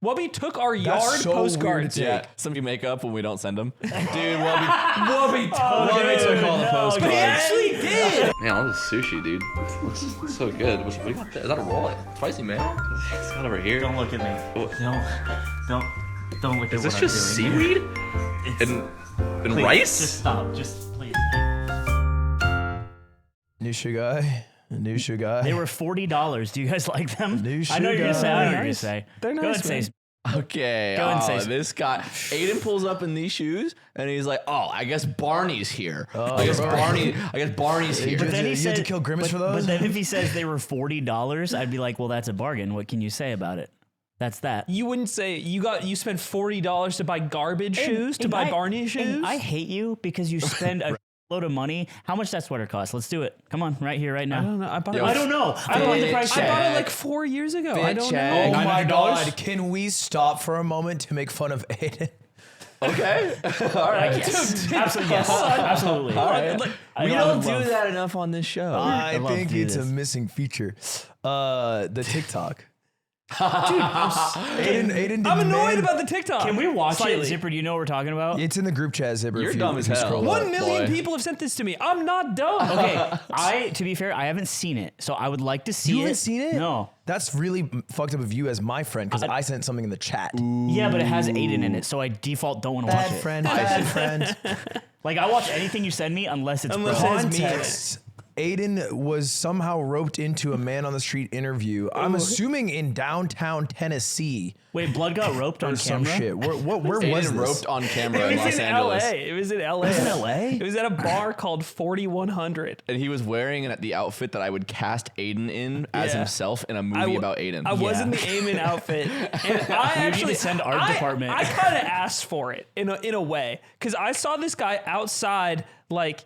Wubby took our yard postcard. Yeah, some you make up when we don't send them. Dude, Wubby took all the postcards. He actually did. Man, all this sushi, dude. This is so good. What you got there? Is that a roll? Spicy, man. It's got over here. Don't look at me. Don't look at me. Is this just seaweed? And Please, rice? Just stop. Just please. New guy. They were $40. Do you guys like them? I know you're gonna say. I know you're gonna say. They're nice. Go ahead and say. Okay. Go and say this guy. Aiden pulls up in these shoes and he's like, "Oh, I guess Barney's here. I guess Barney's here." But then you had to kill Grimace for those. But then if he says they were $40, I'd be like, well, that's a bargain. What can you say about it? That's that. You wouldn't say you spent $40 to buy garbage shoes, to buy Barney shoes? I hate you because you spend a load of money. How much that sweater cost? Let's do it. Come on, right here, right now. I don't know. I bought I don't know. I don't want the price I tag. bought it like 4 years ago. I don't Oh know. my $900? God! Can we stop for a moment to make fun of Aiden? Okay. All right. Yes. Absolutely. Yes. Absolutely. All right. I We don't love- do that enough on this show. I love think to do it's a this. missing feature. The TikTok. Aiden I'm annoyed about the TikTok. Can we watch Slightly. it, Zipper? Do you know what we're talking about? It's in the group chat, Zipper. You're if you, dumb if as you hell. scroll 1 up. million boy. people have sent this to me. I'm not dumb. Okay, to be fair, I haven't seen it, so I would like to see it. You haven't seen it? No. That's really fucked up of you as my friend because I sent something in the chat. Yeah, but it has Aiden in it, so I default don't want to watch Bad it. friend, bad friend. Like I watch anything you send me unless it's Unless bro. it's me. Context. Aiden was somehow roped into a man on the street interview. I'm assuming in downtown Tennessee. Wait, blood got roped on Or some camera. shit. Where was Aiden this? roped on camera It in was Los in Angeles. LA. It was in LA. Was it in LA? It was at a bar called 4100. And he was wearing the outfit that I would cast Aiden in as Yeah. himself in a movie about Aiden. I was in the Eamon outfit, and I actually to send art department. I kind of asked for it in a way because I saw this guy outside, like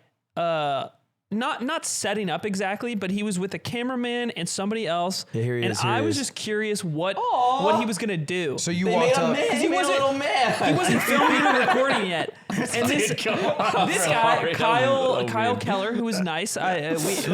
not setting up exactly, but he was with a cameraman and somebody else. Yeah, here he and is, here I he was is. just curious what he was gonna do. So you walked up. he wasn't filming or recording yet. And this guy, Kyle Keller, who was nice, we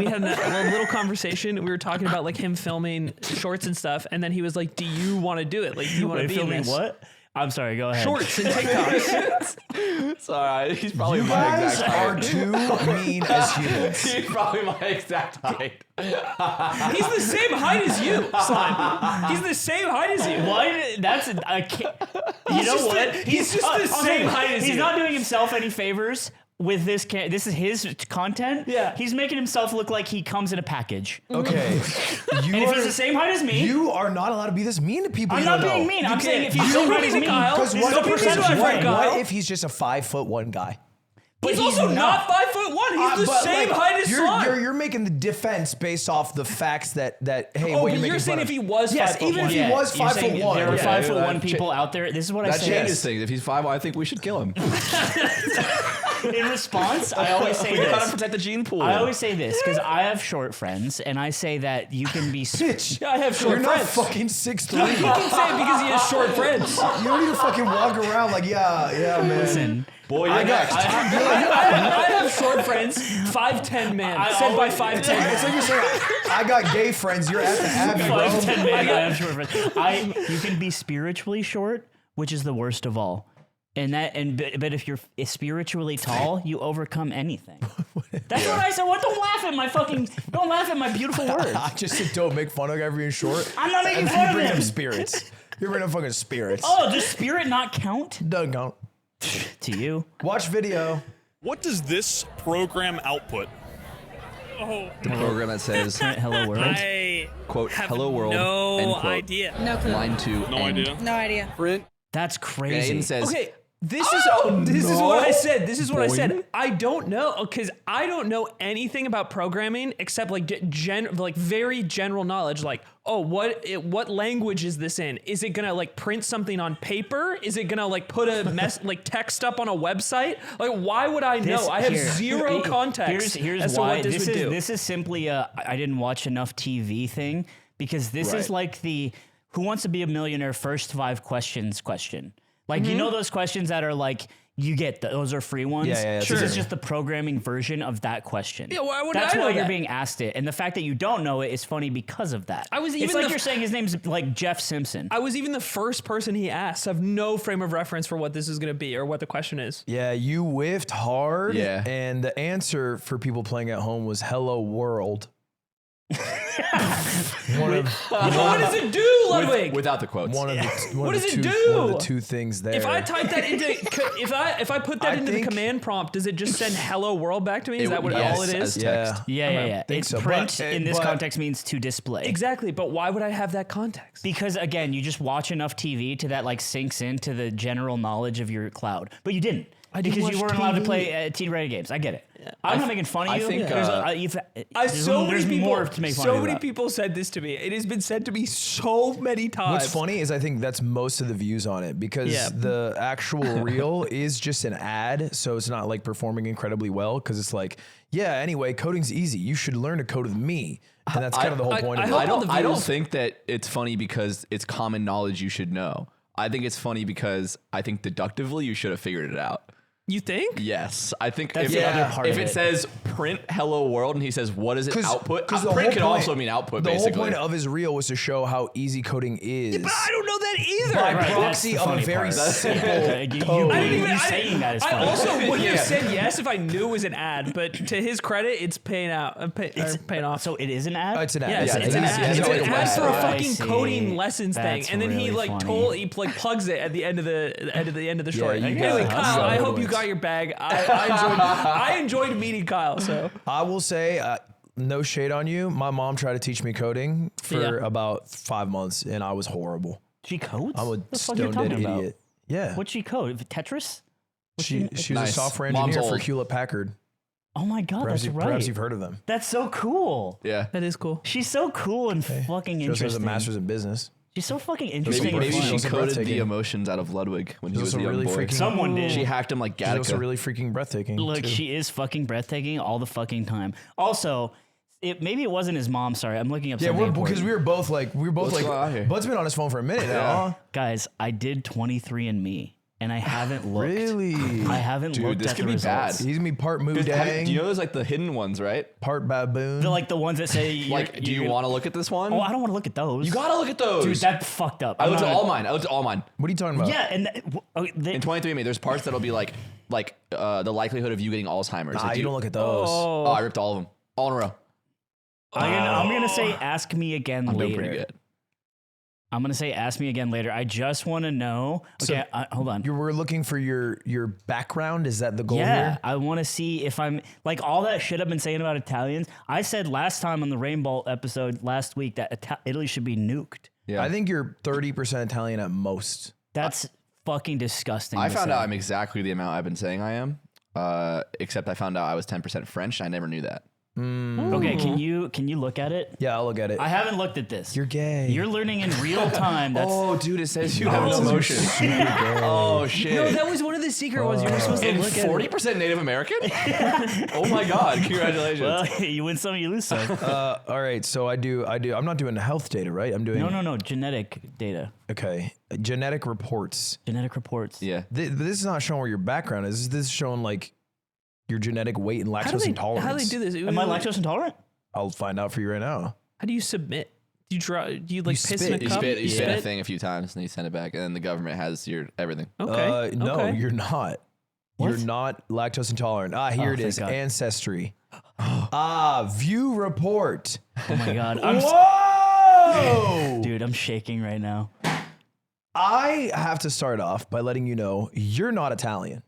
had a little conversation. We were talking about like him filming shorts and stuff, and then he was like, "Do you want to do it? Like, do you want to be in filming this?" what? I'm sorry, go ahead. Shorts and TikToks. Sorry, he's probably You my guys exact are height. too mean as humans. He's probably my exact height. He's the same height as you, Slime. He's the same height as you. What? That's I can't. You know just what? he's just the same height as He's you. not doing himself any favors with this. This is his content. Yeah. He's making himself look like he comes in a package. Okay. And if he's the same height as me, You are not allowed to be this mean to people. I'm you not don't being know. mean. I'm You saying can't. if he's the same height as me, Kyle. Because this what is if the he's percentage what- rate. Kyle. what if he's just a 5'1" guy? He's also not 5'1". He's the But, same like, height as Slime. you're making the defense based off the facts that hey, Oh, what but you're you're making saying fun if of. he was Yes, 5'1". even if he Yeah, was you're saying 5'1". there are Yeah, 5'1" that people out there. This is what I That say. changes things. If he's 5'1", I think we should kill him. In response, I always say We gotta this. protect the gene pool. I always say this because I have short friends, and I say that you can be. Bitch, Yeah, I have short you're friends. not fucking 6'3". He can say it because he has short friends. You don't need to fucking walk around like, yeah, man. Listen, Boy, you're next. I have short friends. 5'10" man. I Said by always- 5'10". It's like you're saying, I got gay friends. You're at the Abbey, bro. 5'10" man, I have short friends. You can be spiritually short, which is the worst of all. But if you're spiritually tall, you overcome anything. That's what I said. What? Don't laugh at my beautiful words. I just said don't make fun of a guy being short. I'm not making And then fun you of bring him. up spirits. You bring up fucking spirits. Oh, does spirit not count Doesn't count. to you? Watch video. What does this program output? The program that says, Hello world. I quote, have hello world, no end quote. idea. No clue. Line 2, No end. idea. No idea. Print. That's And crazy. Aiden says, Okay, this is what I said. This is what I said. I don't know because I don't know anything about programming except like very general knowledge. Like, oh, what language is this in? Is it gonna like print something on paper? Is it gonna like put a text up on a website? Like, why would I know? I have zero context Here's as why. to what this would do. This is simply a I didn't watch enough TV thing because this is like the Who Wants to Be a Millionaire first 5 questions question. Like, you know those questions that are like, You get those are free ones. Yeah, This is just the programming version of that question. Yeah, why would That's I know why you're that? being asked it, and the fact that you don't know it is funny because of that. was even it's like the- you're saying his name's like Jeff Simpson. I was even the first person he asked. I have no frame of reference for what this is going to be or what the question is. Yeah, you whiffed hard. Yeah. And the answer for people playing at home was "Hello World." What does it do, Ludwig? Without the quotes. One of the What does it two, do? One of the two things there. If I type that into, if I put that I into think- the command prompt, does it just send "Hello World" back to me? Is that what yes, all it as is? text. yeah. Yeah. think It's so, print but- in this but- context means to display. Exactly, but why would I have that context? Because again, you just watch enough TV to that like sinks into the general knowledge of your cloud. But you didn't. didn't Because you watch weren't allowed to TV. play T-rated games. I get it. I'm not making fun of I you. think, There's more to make fun so of. many people said this to me. It has been said to me so many times. What's funny is I think that's most of the views on it because Yeah. the actual reel is just an ad, so it's not like performing incredibly well because it's like, yeah, anyway, coding's easy. You should learn to code with me. And that's kind of the whole point of it. hope all the I don't views- think that it's funny because it's common knowledge you should know. I think it's funny because I think deductively you should have figured it out. You think? Yes, I think That's if, the other part if of it it. says print hello world and he says what is it output? the Print whole can point- also mean output The basically. whole point of his reel was to show how easy coding is. But I don't know that either. by Right, proxy that's the of a funny very part. simple You I didn't even, you saying that is I funny. also wouldn't have said yes if I knew it was an ad, but to his credit, it's paying out. Paying off. So it is an ad? It's an ad. Yeah, Yeah, it's an ad. It's like an a ad for a website. fucking I see. coding lessons That's thing, and then he really like funny. he like plugs it at the end of the end of the short. you Anyway, got it. Kyle, You got I it. hope you got your bag. I enjoyed meeting Kyle. So I will say, no shade on you. My mom tried to teach me coding for Yeah. about 5 months, and I was horrible. She codes? I'm a What the fuck are you stone dead talking about? idiot. Yeah. What'd she code? Tetris? She was a Nice. software Mom's engineer for old. Hewlett Packard. Oh my god, Perhaps, that's right. perhaps you've heard of them. That's so cool. Yeah. that is cool. She's so cool and fucking She also has a interesting. master's in business. She's so fucking Maybe, interesting. and maybe fun. she Also coded the breathtaking. emotions out of Ludwig when he was also a young really boy. freaking- Someone did. She hacked him like She's also Gattaca. really freaking breathtaking. Look, too. she is fucking breathtaking all the fucking time. Also, maybe it wasn't his mom. Sorry, I'm looking up Yeah, something because important. we were both like, What's going on here? Bud's been on his phone for a minute now. Guys, I did 23andMe, and I haven't looked. Really? I haven't Dude, looked this at could the be bad. results. He's gonna be part Do Moodang, you know there's like the hidden ones, right? part baboon. The ones that say you're, Like, do you want to look at this one? Oh, I don't want to look at those. You gotta look at those. Dude, that fucked up. I I'm looked at not- all mine. I looked at all mine. What are you talking about? Yeah, and In 23andMe, there's parts that'll be like the likelihood of you getting Alzheimer's. Nah, Like, you don't look at those. Oh, I ripped all of them, all in a row. I'm gonna say ask me again I'm later. doing pretty good. I'm gonna say ask me again later. I just want to know. Okay, hold on. You were looking for your background. Is that the goal Yeah, here? I want to see if I'm like all that shit I've been saying about Italians. I said last time on the Rainbow episode last week that Italy should be nuked. Yeah. I think you're 30% Italian at most. That's fucking disgusting. I to found say. out I'm exactly the amount I've been saying I am. Except I found out I was 10% French. And I never knew that. Okay, can you look at it? Yeah, I'll look at it. I haven't looked at this. You're gay. You're learning in real time. That's Oh, dude, it says you have no emotion. Oh shit. No, that was one of the secret ones. You were supposed to And look at. 40% Native American? Oh my god! Congratulations. well, you win some, you lose some. All right, so I do. I'm not doing health data, right? I'm doing. No. Genetic data, Okay, genetic reports. genetic reports. yeah. This is not showing where your background is. This is showing like your genetic weight and lactose intolerance. How do they do this? Am I lactose intolerant? I'll find out for you right now. How do you submit? Do you draw? Do you like You piss spit. in a You cup? spit a thing a few times and you send it back, and then the government has your everything. Okay. No, okay. you're not. What? You're not lactose intolerant. Here it thank is. God. Ancestry. View report. Oh my god. Whoa! Dude, I'm shaking right now. I have to start off by letting you know you're not Italian.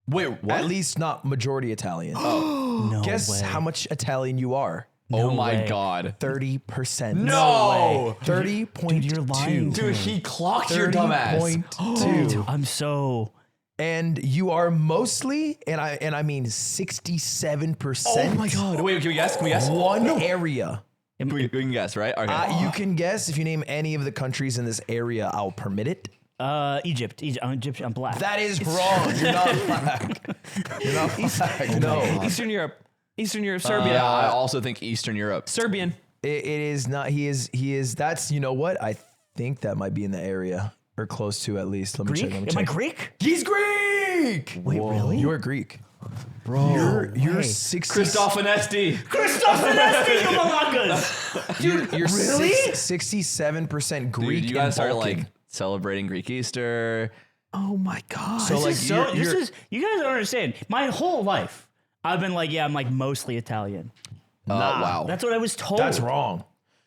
Wait, what? At least not majority Italian. No Guess way. how much Italian you are? Oh No my way. god. 30%. No! 30.2. Dude, you're lying. Dude, he clocked your dumb ass. 30.2. I'm so. And you are mostly, and I mean 67%. Oh my god. Wait, can we guess? Can we guess? One area. We can guess, right? Okay. You can guess if you name any of the countries in this area, I'll permit it. Egypt. I'm Egyptian. I'm black. That is wrong. You're not black. You're not black. No. Eastern Europe. Eastern Europe. Serbia. yeah, I also think Eastern Europe. Serbian. It is not. He is. That's, you know what? I think that might be in the area. or close to at least. Let me Greek? check. Let me Am I check. Greek? He's Greek. Wait, really? You're Greek, bro. You're Hey. 60. Christoph Anesti. Christoph Anesti, you malakas! You're really? 67% Greek. Dude, you gotta and start Balkan. like celebrating Greek Easter. Oh my god. So like you're, You guys don't understand. My whole life, I've been like, yeah, I'm like mostly Italian. Wow. That's what I was told. that's wrong.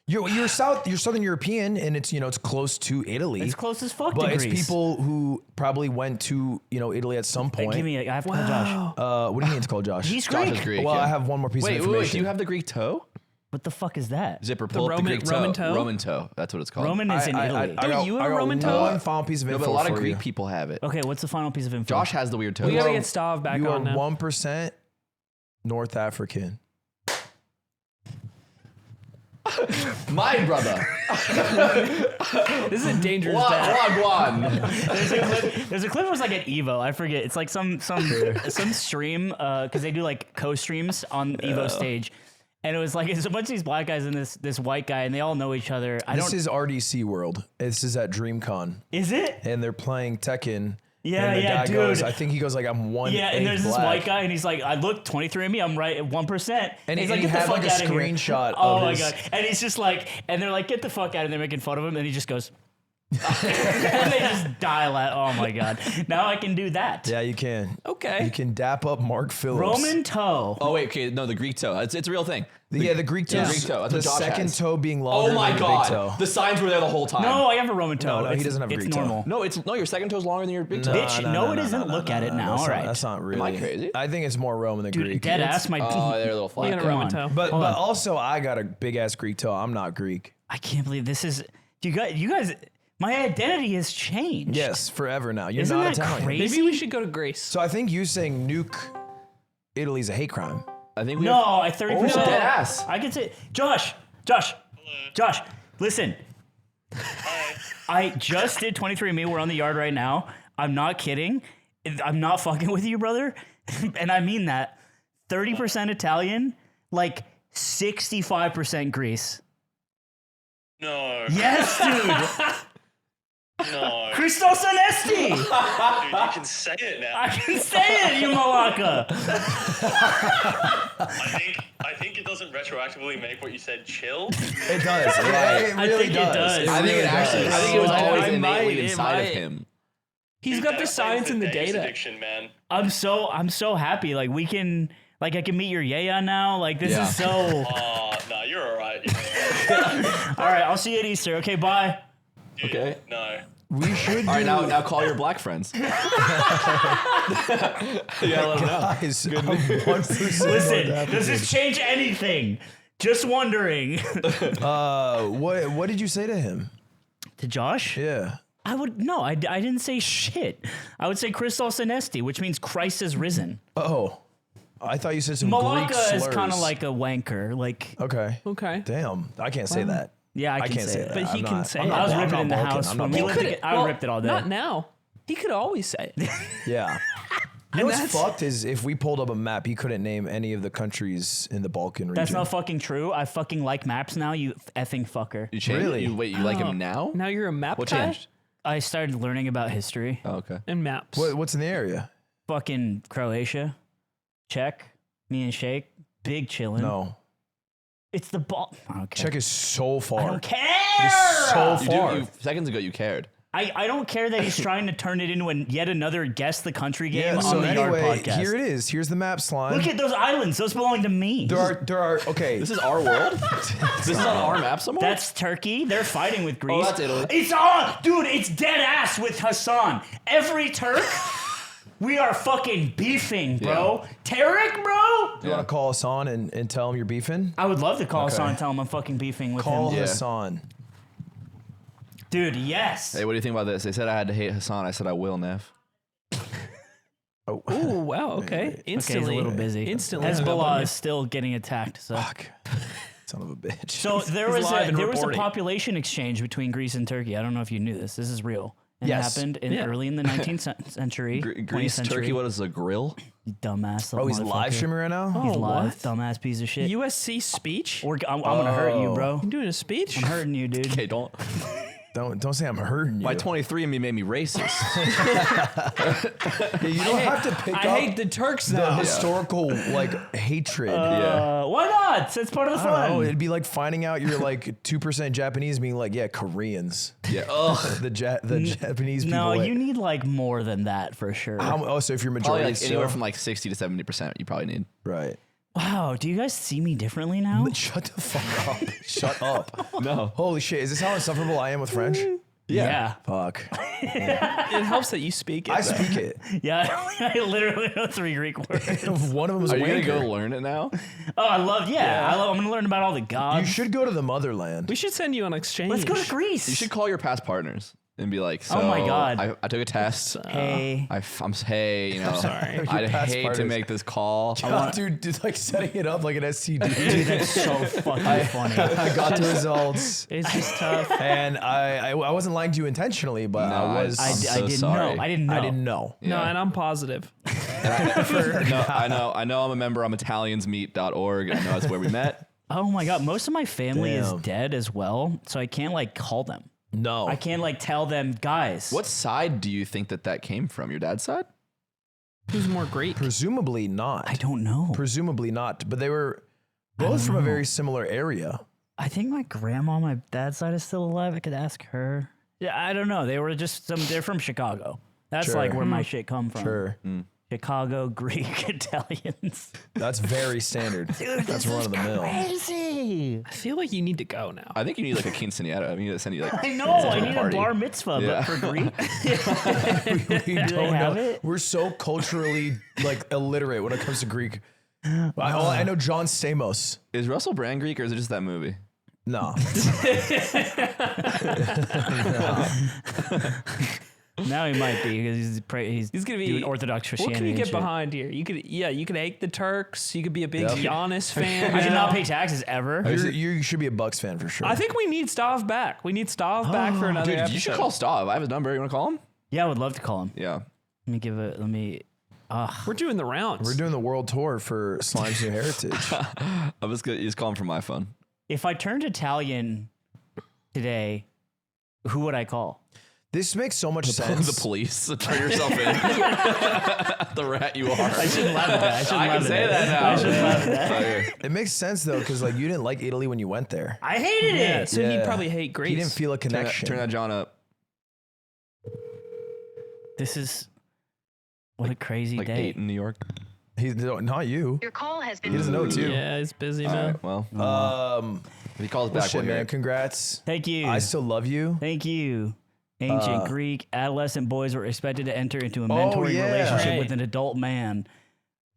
You're Southern European, and it's it's close to Italy. It's close as fuck but to it's Greece. people who probably went to Italy at some point. I have to call Josh. What do you mean it's called Josh? He's Josh Greek. is Greek. well, yeah. I have one more piece of Wait, information. do you have the Greek toe? What the fuck is that? Zipper, pull up the Roman- Greek toe. Roman toe? Roman toe. That's what it's called. Roman is in Italy. I got, you have I a got Roman toe? one final piece of No, info but a lot of for Greek you. people have it. Okay, what's the final piece of info? Josh has the weird toe. we gotta are- get Stav back You are on now. 1% North African. My brother. This is a dangerous bet. Wagwan. There's a clip that was like at Evo. I forget. It's like some stream because they do like co-streams on Evo stage, and it was like it's a bunch of these black guys and this white guy, and they all know each other. This is RDC World. This is at DreamCon, Is it? and they're playing Tekken. Yeah, and the yeah, guy dude. goes, I think he goes like, I'm 1/8 Yeah, and there's this black. white guy, and he's like, I look 23andMe, I'm right at 1%. And he's he like, get the had fuck like a outta here. screenshot Oh of my his- god! And he's just like, and they're like, get the fuck out, and they're making fun of him, and he just goes, and they just dial out. Oh my god! Now I can do that. Yeah, you can. Okay. You can dap up Mark Phillips. Roman toe. Oh wait, okay, no, the Greek toe. It's a real thing. The Greek toe. Yeah. Greek toe. That's The what Josh second has. toe being longer Oh my than the god, big toe. the signs were there the whole time. No, I have a Roman toe. No, he doesn't have a It's Greek toe. normal. No, your second toe's longer than your big toe. Bitch, no, it isn't. Look at it now. That's All not, right. that's not really. I crazy? I think it's more Roman than Dude, Greek. dead ass. My. Oh, they're a little You flat. got a Come Roman on. toe. But Hold on. also I got a big ass Greek toe. I'm not Greek. I can't believe this is. You guys. My identity has changed. Yes, forever now. You're Isn't not that Italian. crazy? Maybe we should go to Greece. So I think you saying nuke Italy's a hate crime. I think we No, have, I 30%. dead ass. I can say, Josh, listen. I just did 23andMe. We're on the yard right now. I'm not kidding. I'm not fucking with you, brother. And I mean that. 30% Italian, like 65% Greece. No. Yes, dude. No. Christos Anesti. Dude, you can say it now. I can say it, you malaka. I think it doesn't retroactively make what you said chill. It does. It I really think it does. I think really it actually. does. I think it was I always might, innately it inside of might. him. He's Dude, got that the science and the explains data. addiction, man. I'm so happy. Like we can, like I can meet your yaya now. Like this Yeah. is so. Oh, no, you're all right. All right, I'll see you at Easter. Okay, bye. Dude, Okay. No. We should All right, do now call your black friends. Yeah, let them know. guys. I'm 1% Listen, North does this change anything? Just wondering. African. What did you say to him? To Josh? Yeah. I didn't say shit. I would say Christos Anesti, which means Christ has risen. Oh, I thought you said some Greek Malaka slurs. is kind of like a wanker. Like, Okay. Okay. Damn, I can't say that. yeah, I can can't say that. But he I'm can not- say I'm it. not- I was I'm ripping not in the Balkan. house I'm when not we Balkan. lived. I ripped it all day. Not now. He could always say it. Yeah. You know what's fucked is if we pulled up a map, he couldn't name any of the countries in the Balkan region. That's not fucking true. I fucking like maps now, you effing fucker. You changed. Really? You like him now? Now you're a map What guy changed? I started learning about history. Oh, okay. and maps. What's in the area? Fucking Croatia. Czech. Me and Shake. Big chillin'. No. It's the ball. Okay. Czech is so far. I don't care. It's so You far. seconds ago you cared. I don't care that he's trying to turn it into yet another Guess the Country game Yeah, on so the anyway, Yard podcast. here it is. Here's the map, Slime. Look at those islands. Those belong to me. there are okay. This is our world. This is on our map somewhere. That's Turkey. They're fighting with Greece. that's Italy. It's on. Dude, it's dead ass with Hasan. Every Turk, we are fucking beefing, bro. Tarek, bro? You want to call Hassan and tell him you're beefing? I would love to call Okay. Hasan and tell him I'm fucking beefing with Call him. Yeah. Hassan. Dude, yes. Hey, what do you think about this? They said I had to hate Hassan. I said I will, Nev. Oh, Ooh, wow. Okay. Okay, he's Instantly. a little busy. Instantly. Hezbollah is still getting attacked. So, fuck. Son of a bitch. so there He's was live and a reporting. population exchange between Greece and Turkey. I don't know if you knew this. This is real. And Yes. it happened early in the 19th century. 20th Greece, century. Turkey. What is a grill? Dumbass. Oh, he's live motherfucker. streaming right now? He's Oh, live. what? Dumbass piece of shit. USC speech? I'm gonna hurt you, bro. You doing a speech? I'm hurting you, dude. Okay, don't. Don't say I'm hurting you. My 23andMe made me racist. Yeah, you don't have to pick I up hate the Turks the now. historical like hatred. Why not? That's part of the I don't know. fun. It'd be like finding out you're like 2% Japanese, being like, yeah, Koreans. Yeah. Ugh. The Japanese people. No, like, you need like more than that for sure. so if you're Probably majority, like anywhere so- from like 60 to 70%. You probably need. right. Wow, do you guys see me differently now? Shut the fuck up. Shut up. No. Holy shit. Is this how insufferable I am with French? Yeah. Fuck. It helps that you speak it. I though. speak it. Yeah, I literally know 3 Greek words. One of them is Are you gonna go wanker. learn it now? Oh, I'm gonna learn about all the gods. You should go to the motherland. We should send you on exchange. Let's go to Greece. You should call your past partners and be like, so Oh my God. I took a test. Hey. Hey, you know, sorry. I'd past hate to partners. make this call. Dude, like setting it up like an STD. Dude, that's so fucking funny. I got the results. It's just tough. And I wasn't lying to you intentionally, but No, I was. I'm I so didn't sorry. know. I didn't know. I didn't know. No, Yeah. and I'm positive. No, I know I'm a member. I'm italiansmeet.org. I know that's where we met. Oh my god, most of my family is Damn. dead as well, so I can't like call them. No. I can't like tell them, guys. What side do you think that came from? Your dad's side? Who's more Greek? Presumably not. I don't know. Presumably not. But they were both from a very similar area. I think my grandma on my dad's side is still alive. I could ask her. Yeah, I don't know. They were just they're from Chicago. That's Sure. like where my shit come from. Sure. Chicago, Greek, Italians. That's very standard. That's run of the mill. Crazy. I feel like you need to go now. I think you need like a quinceañera. I mean, to send you like. I know. I need a party. bar mitzvah, Yeah. but for Greek. We they don't have know. it? We're so culturally like illiterate when it comes to Greek. I know John Stamos. Is Russell Brand Greek or is it just that movie? No. Now he might be because he's gonna be doing Orthodox What Christianity. can you and get shit. behind here? You could hate the Turks. You could be a big Yep. Giannis fan. I did you not know? pay taxes ever. You should be a Bucks fan for sure. I think we need Stav back. We need Stav back for another Dude, episode. you should call Stav. I have his number. You want to call him? Yeah, I would love to call him. Yeah. Let me. We're doing the rounds. We're doing the world tour for Slime's New Heritage. I'm just gonna call him from my phone. If I turned Italian today, who would I call? This makes so much sense. The police. Turn yourself in. The rat you are. I shouldn't laugh at that. I shouldn't I laugh can at say that. that now. I shouldn't laugh at that. It makes sense though, because like you didn't like Italy when you went there. I hated yeah, it. so Yeah. he'd probably hate Greece. He didn't feel a Turn that, connection. turn that John up. This is what a crazy Like day. 8 in New York. He's not you. Your call has been. He doesn't know too. Yeah, he's busy, All man. right, well, if he calls Well, back, shit, we'll hear man. it. Congrats. Thank you. I still love you. Thank you. Ancient Greek adolescent boys were expected to enter into a mentoring yeah. relationship Right. with an adult man.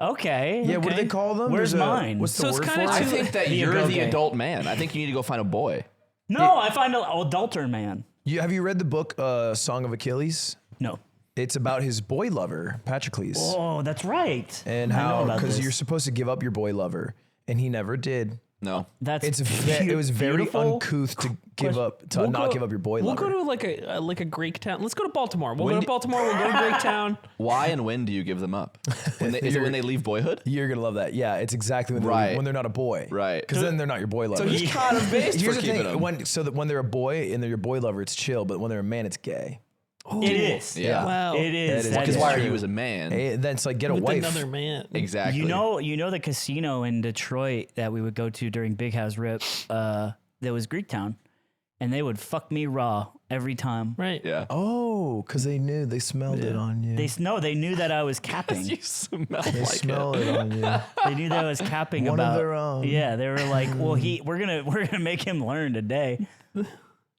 Okay. Yeah, what do okay. they call them? Where's There's a- mine? What's the So it's word for kinda it? I too- think that The you're the okay. adult man. I think you need to go find a boy. No, I find an adulter man. Have you read the book Song of Achilles? No. It's about his boy lover, Patroclus, Oh, that's right. and I know how about because this. you're supposed to give up your boy lover, and he never did. No. That's It was very beautiful. uncouth to give up to We'll not go- give up your boy We'll lover. go to like a Greek town. Let's go to Baltimore. We'll When go to do- Baltimore. We'll go to Greek town. Why and when do you give them up? Is it when they leave boyhood? You're gonna love that. Yeah, it's exactly when Right. when they're not a boy. Right. Because then they're not your boy lover. So he's kind of based Here's for the keeping thing: them. when they're a boy and they're your boy lover, it's chill. But when they're a man, it's gay. It is. Yeah. Wow. It is. is. That Because is why are true. you as a man? Then it's like get a With wife. another man. Exactly. You know the casino in Detroit that we would go to during Big House Rip, that was Greektown, and they would fuck me raw every time. Right. Yeah. Oh, because they smelled it on you. They knew that I was capping. You smell They like smell it on you. They knew that I was capping One of about. their own. Yeah, they were like, "Well, we're gonna make him learn today."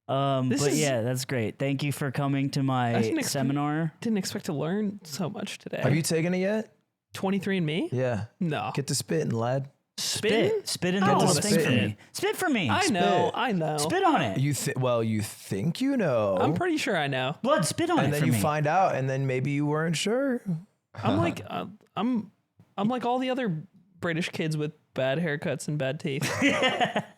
But is- yeah, that's great. Thank you for coming to my didn't expect- seminar. Didn't expect to learn so much today. Have you taken it yet? 23andMe? Yeah. No. Get to spitting, lad. Spit in the I don't little wanna thing for spit. me. Spit for me. I know. Spit on it. You think you know. I'm pretty sure I know. Blood, spit on and it then for you me. find out, and then maybe you weren't sure. I'm like I'm like all the other British kids with bad haircuts and bad teeth.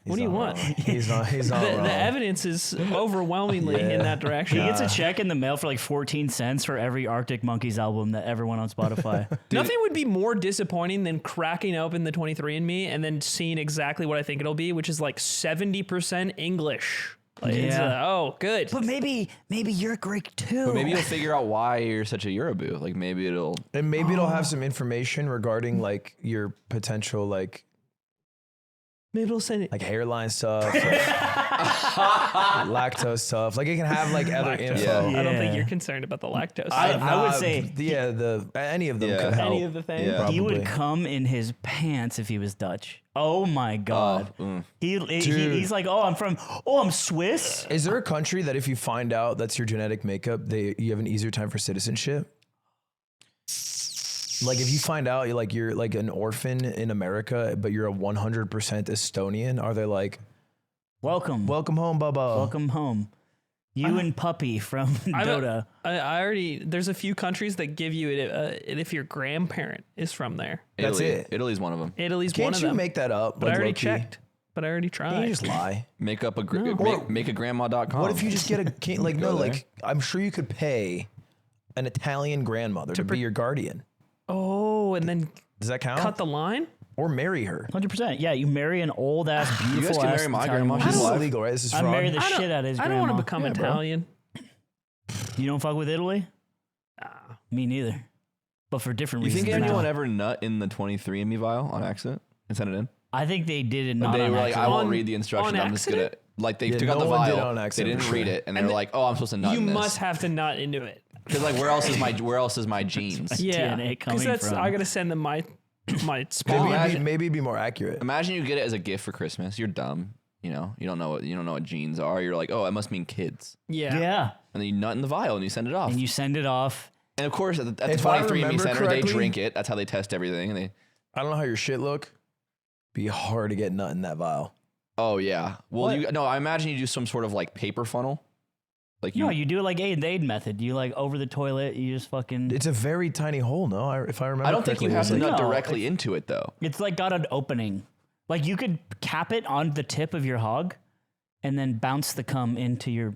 What do you want? He's not wrong. The evidence is overwhelmingly in that direction. He gets a check in the mail for like 14 cents for every Arctic Monkeys album that ever went on Spotify. Nothing would be more disappointing than cracking open the 23andMe and then seeing exactly what I think it'll be, which is like 70% English. Like, it's, oh, good. But maybe you're Greek too. But maybe you'll figure out why you're such a Yorubu. Like maybe it'll have some information regarding like your potential like Maybe it'll send it. like hairline stuff, like, lactose stuff. Like it can have like other info. Yeah. I don't think you're concerned about the lactose. I would say any of them could help. any of the things. Yeah. he would Probably. come in his pants if he was Dutch. Oh my God. He's like, I'm Swiss. Is there a country that if you find out that's your genetic makeup, you have an easier time for citizenship? Like if you find out you're like an orphan in America, but you're a 100% Estonian, are they like, Welcome home, Bubba? Welcome home. You and Puppy from Dota. I already, there's a few countries that give you it if your grandparent is from there. That's Italy. it. Italy's one of them. Italy's Can't one of you them. make that up? But like, I already low-key? checked. But I already tried. You just lie. Make up a make a grandma.com. What if you just get a like Go no there. like I'm sure you could pay an Italian grandmother to be your guardian. Oh, and then Does that count? cut the line? Or marry her. 100%. Yeah, you marry an old ass, beautiful You guys can marry my grandma. This She's is alive. illegal, right? This is I fraud. marry the shit out of his I grandma. don't want to become Yeah, bro. Italian. You don't fuck with Italy? Me neither. But for different You reasons. think anyone now. ever nut in the 23andMe vial on accident and sent it in? I think they did it But not they on were like, I accident. won't On- read the instructions. on I'm just gonna accident? like they Yeah, took out no the one did it vial. on They accident, didn't for read sure. it, and they were like, oh, I'm supposed to nut You in this. must have to nut into it. Because like, where else is my genes? Yeah, DNA coming because from. I gotta send them my spawn. Maybe it'd be more accurate. Imagine you get it as a gift for Christmas. You're dumb. You know, you don't know what genes are. You're like, oh, it must mean kids. Yeah. Yeah. And then you nut in the vial and you send it off. And you send it off. And of course, at the If I 23andMe remember center, correctly- they drink it. That's how they test everything. And they, I don't know how your shit look. Be hard to get nut in that vial. oh yeah. Well, I imagine you do some sort of like paper funnel. Like No, you do it like the Aiden method. You like over the toilet, you just fucking... It's a very tiny hole, no? If I remember I don't think you correctly, it have was to like- nut No, directly into it though. It's like got an opening. Like you could cap it on the tip of your hog and then bounce the cum into your...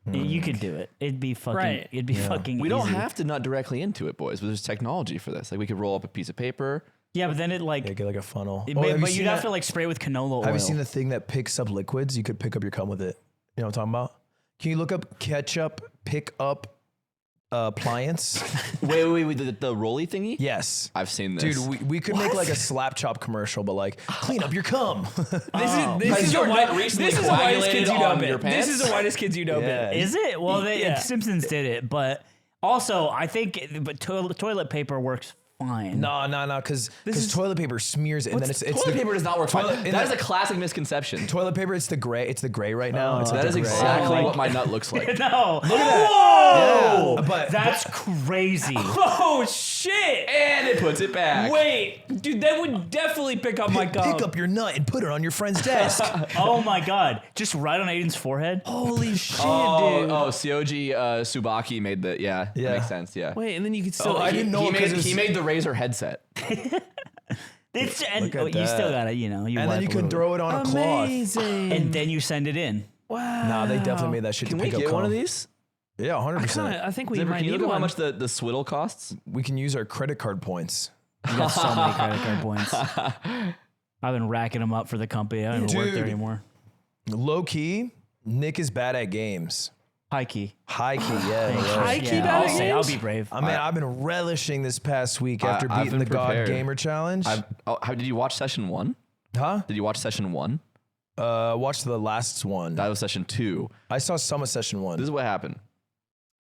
You could do it. It'd be fucking... Right. It'd be fucking We don't easy. have to nut directly into it, boys. But there's technology for this. Like we could roll up a piece of paper. Yeah, but then it like... Yeah, get like a funnel. but you'd have to like spray with canola oil. Have you seen the thing that picks up liquids? You could pick up your cum with it. You know what I'm talking about? Can you look up ketchup pick up appliance? Wait, the rolly thingy? Yes. I've seen this. Dude, we could make like a slap chop commercial, but like clean up your cum. This is your the nut white, recently this is the whitest kids you know coagulated on your bit. This is the pants? whitest kids you know Yeah. bit. Is it? Well, Yeah. Simpsons did it, but also I think toilet paper works fine. No, because toilet paper smears it, and then it's Toilet the paper does not work toilet- fine. in That is the- a classic misconception. toilet paper. It's the gray right now. It's That like is the gray. exactly what my nut looks like. No. Look at that. Whoa! Yeah, but That's crazy. Oh shit! And it puts it back. Wait, dude, that would definitely pick up my cum. pick up your nut and put it on your friend's desk. Oh my god. Just right on Aiden's forehead. Holy shit, dude. Oh, Sioji Subaki made the that makes sense. Yeah. Wait, and then you could still. I didn't know He it 'cause made, it was- he made the Razer headset. It's and Look at you still that. gotta, you and wipe then you a can little throw it on a cloth. Amazing. bit. and then you send it in. wow. Nah, they definitely made that shit Can to we pick up get cum. one of these? Yeah, 100%. I think we Zipper, might can you need look up how one. much the swiddle costs? We can use our credit card points. You got so many credit card points. I've been racking them up for the company. I don't even work there Dude. anymore. Low key, Nick is bad at games. High key. High key, yeah. High key bad I'll at say, I'll games? be brave. I mean, I've been relishing this past week after I've beating the been God prepared. Gamer Challenge. Did you watch session 1? Huh? Did you watch session 1? Watched the last one. That was session 2. I saw some of session 1. This is what happened.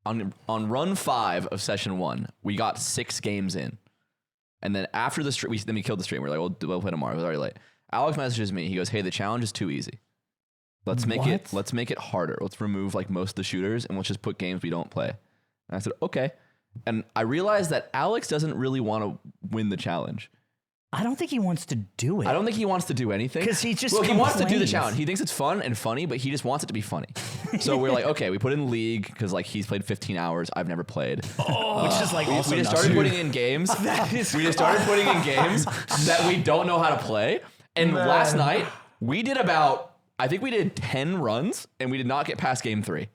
On run 5 of session 1, we got 6 games in. And then after the stream, we killed the stream. We're like, we'll play tomorrow. It was already late. Alex messages me. He goes, hey, the challenge is too easy. Let's make it harder. Let's remove like most of the shooters and let's just put games we don't play. And I said, okay. And I realized that Alex doesn't really want to win the challenge. I don't think he wants to do it. I don't think he wants to do anything. 'Cause he just he wants to do the complains. challenge. He thinks it's fun and funny, but he just wants it to be funny. So we're like, okay, we put in League because like he's played 15 hours. I've never played. Which is like also We just nuts. started putting in games. We just started putting in games that we don't know how to play. And last night we did I think we did 10 runs and we did not get past game 3.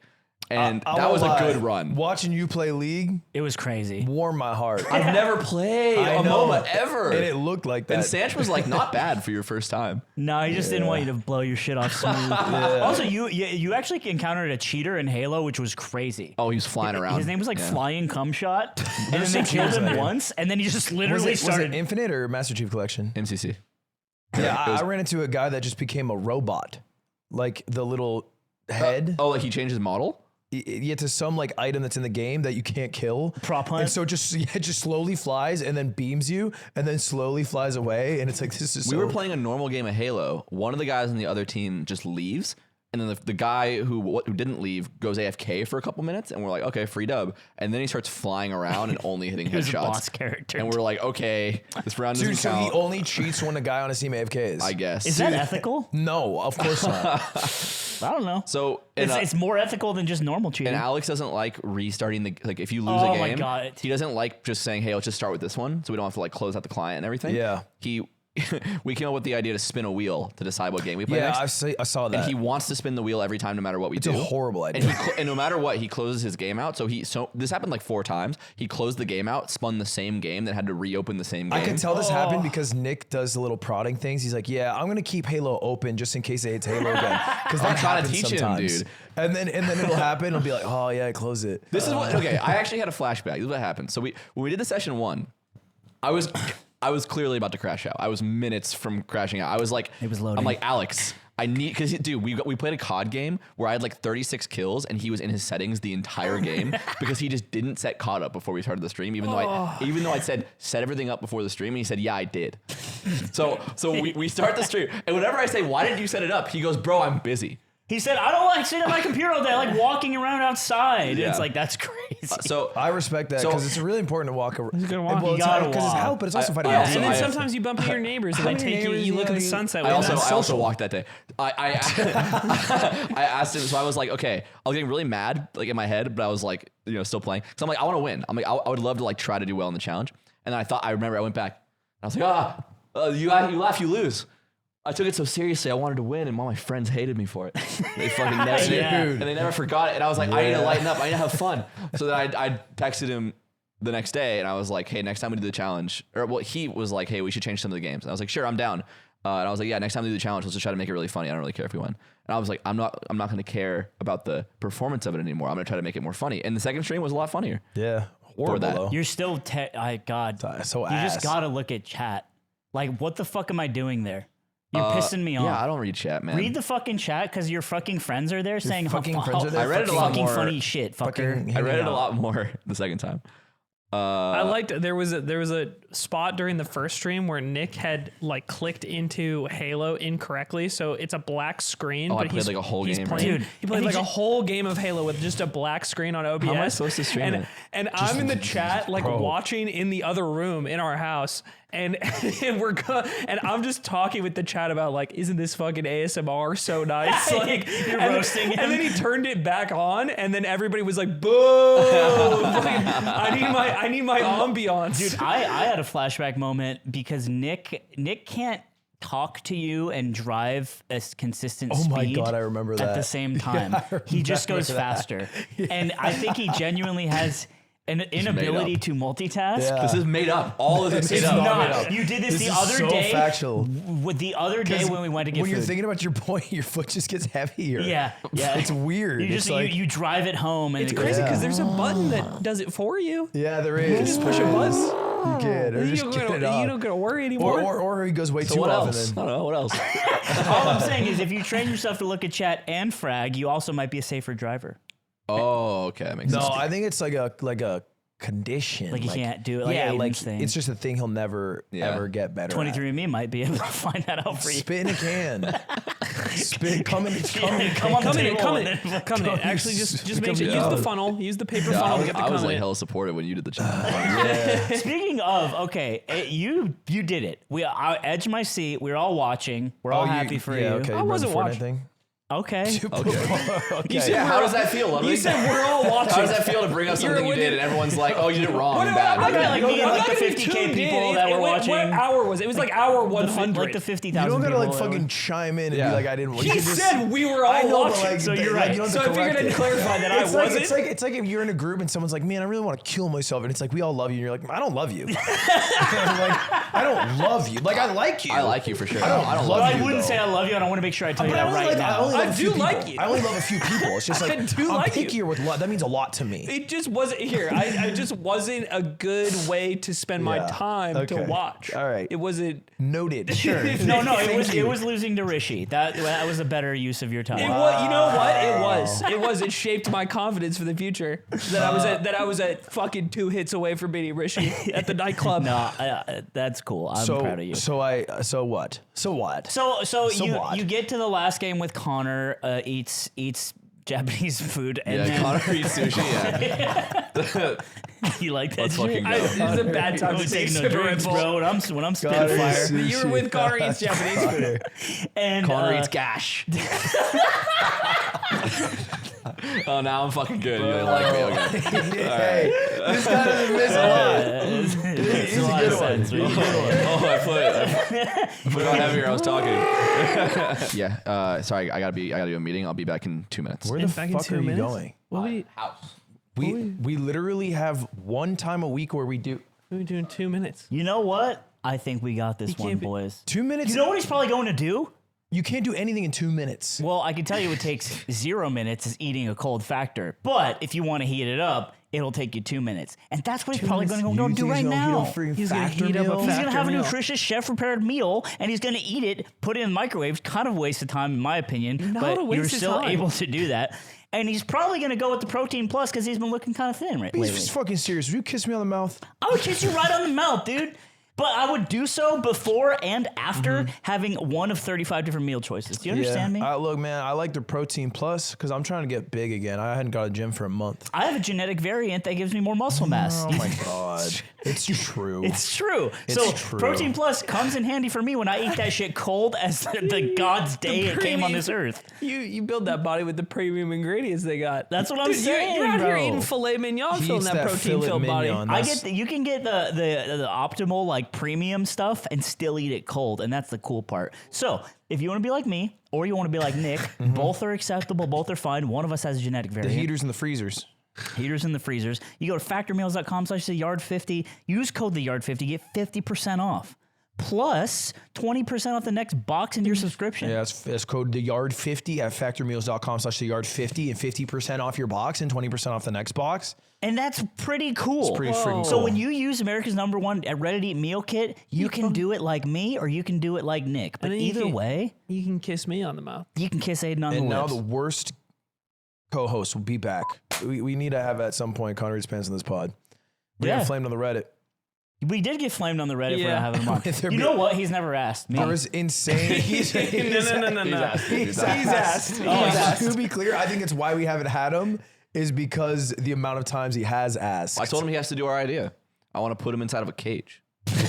and I that won't was a lie. good run. Watching you play League It was crazy. warmed my heart. I've never played I a know. MOBA ever. And it looked like that. And Sanch was like not bad for your first time. No, I just didn't want you to blow your shit off smooth. Also, you actually encountered a cheater in Halo, which was crazy. Oh, he was flying around. His name was like Yeah. Flying Cum Shot, and then they some killed cheaters him out here. once, and then he just was literally it started. Infinite or Master Chief Collection? MCC. Yeah, I ran into a guy that just became a robot. Like the little head. Oh, like he changed his model? Yeah, to some like item that's in the game that you can't kill. Prop hunt? And so it just slowly flies and then beams you and then slowly flies away. And it's like, this is We were playing a normal game of Halo. One of the guys on the other team just leaves. And then the guy who didn't leave goes AFK for a couple minutes. And we're like, okay, free dub. And then he starts flying around and only hitting He was a headshots. boss character. And we're like, okay, this round doesn't Dude, so count. he only cheats when a guy on his team AFK is. I guess. Is that ethical? No, of course not. I don't know. So and, It's more ethical than just normal cheating. and Alex doesn't like restarting the like if you lose Oh a my game. God. He doesn't like just saying, hey, let's just start with this one, so we don't have to like close out the client and everything. Yeah. We came up with the idea to spin a wheel to decide what game we play Yeah, next. I saw that. And he wants to spin the wheel every time, no matter what we It's do. a horrible And, idea. and no matter what, he closes his game out. So this happened like 4 times. He closed the game out, spun the same game, then had to reopen the same game. I can tell this happened because Nick does the little prodding things. He's like, yeah, I'm going to keep Halo open just in case it's Halo again. Because I'm that trying to happens teach him, sometimes. dude. And then it'll happen. It'll be like, oh, yeah, close it. This is what. Okay, I actually had a flashback. This is what happened. So when we did the session 1, I was clearly about to crash out. I was minutes from crashing out. I was like, It was loading. I'm like, Alex, I need, because dude, we played a COD game where I had like 36 kills and he was in his settings the entire game because he just didn't set COD up before we started the stream. Even though I said set everything up before the stream, and he said, yeah, I did. So we start the stream, and whenever I say, why didn't you set it up? He goes, bro, I'm busy. He said, I don't like sitting at my computer all day. I like walking around outside. Yeah. It's like, that's crazy. So I respect that So- because it's really important to walk around. gotta walk. Well, You gotta because it's walk. help, but it's also finding I out. also- and then I- sometimes you bump into your neighbors and they many take you. neighbors You look you at the know, sunset. I with them. also walked that day. I asked him, so I was like, okay, I was getting really mad, like in my head, but I was like, still playing. So I'm like, I want to win. I'm like, I would love to like try to do well in the challenge. And then I remember I went back. I was like, you laugh, you lose. I took it so seriously. I wanted to win, and all my friends hated me for it. They fucking never did, Yeah. and they never forgot it. And I was like, I need to lighten up. I need to have fun. So then I texted him the next day, and I was like, hey, next time we do the challenge, he was like, hey, we should change some of the games. And I was like, sure, I'm down. And I was like, yeah, next time we do the challenge, let's just try to make it really funny. I don't really care if we win. And I was like, I'm not going to care about the performance of it anymore. I'm going to try to make it more funny. And the second stream was a lot funnier. Yeah, horrible that. though. You're still, God. So You just ass. gotta look at chat. Like, what the fuck am I doing there? You're pissing me off. Yeah, I don't read chat, man. Read the fucking chat because your fucking friends are there saying fucking how, friends are there? I read it a lot fucking more. funny shit, fucker. Fucking I read it a out. lot more the second time. I liked there was a spot during the first stream where Nick had like clicked into Halo incorrectly, so it's a black screen. Oh, I but played, he's, like, a whole he's game, playing, right? Dude, he played and like he a whole game of Halo with just a black screen on OBS. How am I supposed to stream it? And I'm in the chat like watching in the other room in our house. And and I'm just talking with the chat about like, isn't this fucking ASMR so nice? Like You're roasting him. And then he turned it back on, and then everybody was like, "Boo!" Like, I need my ambiance, Dude, I had a flashback moment because Nick can't talk to you and drive a consistent Oh my speed God, I remember at that. the same time. He just goes faster. And I think he genuinely has an inability to multitask. Yeah. This is made up. All of this is It's made up. not. You did this the is other so day. factual. With the other day when we went to get When food. you're thinking about your point, your foot just gets heavier. yeah. It's weird. You just It's like, you drive it home and It's it goes, crazy because Yeah. there's a button that does it for you. yeah, there is. just push a button. You can, or You just don't get it gotta, you off. don't gotta worry anymore. Or he goes way So too what often. else? I don't know. What else? all I'm saying is if you train yourself to look at chat and frag, you also might be a safer driver. Oh, okay. That makes No, sense. I think it's like a condition. Like you can't do it. Like yeah, Aiden's like thing. it's just a thing he'll never ever get better. 23andMe might be able to find that out for you. Spit in a can. Spit. Come in. Come on the Come in, table come and in, then- come in. Actually, just make sure Yeah. use the funnel, use the paper I funnel to was, get the I was comment. like hella supportive when you did the challenge. Speaking of, okay, you did it. I edged my seat. We were all watching. We're all happy for you. Okay, I you wasn't remember the Fortnite watching. thing? Okay. Yeah, how does that feel, Ludwig? You said we're all watching. How does that feel to bring up something you did and everyone's like, oh, you did it wrong and I'm not bad? gonna, like me and I'm like not the gonna be 50K tuned people in. that were watching. What hour was it? It was like hour 100. Like the 50,000 You don't gotta people like that fucking chime in and Yeah. be like, I didn't. He said we were all I know, watching. but like, So you're like, right. you don't have So to if you're correct gonna it. clarify that I It's like, wasn't. it's like if you're in a group and someone's like, man, I really want to kill myself, and it's like we all love you, and you're like, I don't love you. Like, I don't love you. Like I like you. I like you for sure. I don't love love I you, wouldn't though. say I love you, and I want to make sure I tell you But I that only right like, now. I only love I a few do people. like you. I only love a few people. It's just like do I'm like you. pickier with love. That means a lot to me. It just wasn't here. I just wasn't a good way to spend my Yeah. time to Okay. watch. All right. It wasn't. Noted. Sure. No, Thank it you. was losing to Rishi. That was a better use of your time. It was. You know what? It was. It was. It shaped my confidence for the future. That I was at fucking 2 hits away from beating Rishi at the nightclub. No, that's cool. I'm proud of you. So what? So what? you get to the last game with Connor eats Japanese food and Yeah, then Connor eats sushi. Yeah. you like that Let's shit? fucking go. This is a bad time to I'm take taking no drinks, bro. When I'm spitting fire. You were with Connor eats Japanese food. And Connor eats gash. Oh, now I'm fucking good. You really like me. Okay. Hey, this guy doesn't miss a lot. It's a lot of sense. Oh, I put it on heavier. I was talking. Yeah. Sorry. I gotta do a meeting. I'll be back in 2 minutes. Where the Back in fuck 2 are you minutes? going? What are House. We literally have one time a week where we do we doing 2 minutes? You know what? I think we got this one, can't be- boys. 2 minutes. You know what he's probably going to do? You can't do anything in 2 minutes. Well, I can tell you it takes 0 minutes is eating a cold factor. But if you want to heat it up, it'll take you 2 minutes. And that's what he's probably going to go do right now. He's gonna heat up a He's going to have a meal. nutritious chef-prepared meal, and he's going to eat it, put it in the microwave. Kind of a waste of time, in my opinion. Not but a waste you're of still time. able to do that. And he's probably going to go with the Protein Plus because he's been looking kind of thin lately. He's fucking serious. Will you kiss me on the mouth? I would kiss you right on the mouth, dude. But I would do so before and after having one of 35 different meal choices. Do you understand me? Look, man, I like the Protein Plus because I'm trying to get big again. I hadn't got a gym for a month. I have a genetic variant that gives me more muscle mass. Oh my god, it's true. It's true. It's So true. Protein Plus comes in handy for me when I eat that shit cold as the God's day it came on this earth. You build that body with the premium ingredients they got. That's what I'm Dude, saying, You're out here bro. eating filet mignon, He filling eats that that protein filled filet body. mignon. You can get the optimal like premium stuff and still eat it cold, and that's the cool part. So if you want to be like me or you want to be like Nick, both are acceptable, both are fine. One of us has a genetic The variant. heaters and the freezers. Heaters in the freezers. You go to factormeals.com/theyard50. Use code theyard50. Get 50% off. Plus 20% off the next box in your subscription. Yeah, that's code TheYard50 at factormeals.com/TheYard50 and 50% off your box and 20% off the next box. And that's pretty cool. It's pretty freaking So cool. when you use America's #1 ready-to-eat meal kit, you can do it like me or you can do it like Nick. But And then you either can- way, You can kiss me on the mouth. you can kiss Aiden on And the now lips. the worst co-host will be back. We need to have at some point connoreatspants in this pod. We Yeah. got flamed on the Reddit. We did get flamed on the Reddit for Yeah. not having him on. With there You know what? He's never asked me. There was insane. No. He's asked. To be clear, I think it's why we haven't had him is because the amount of times he has asked. I told him he has to do our idea. I want to put him inside of a cage. And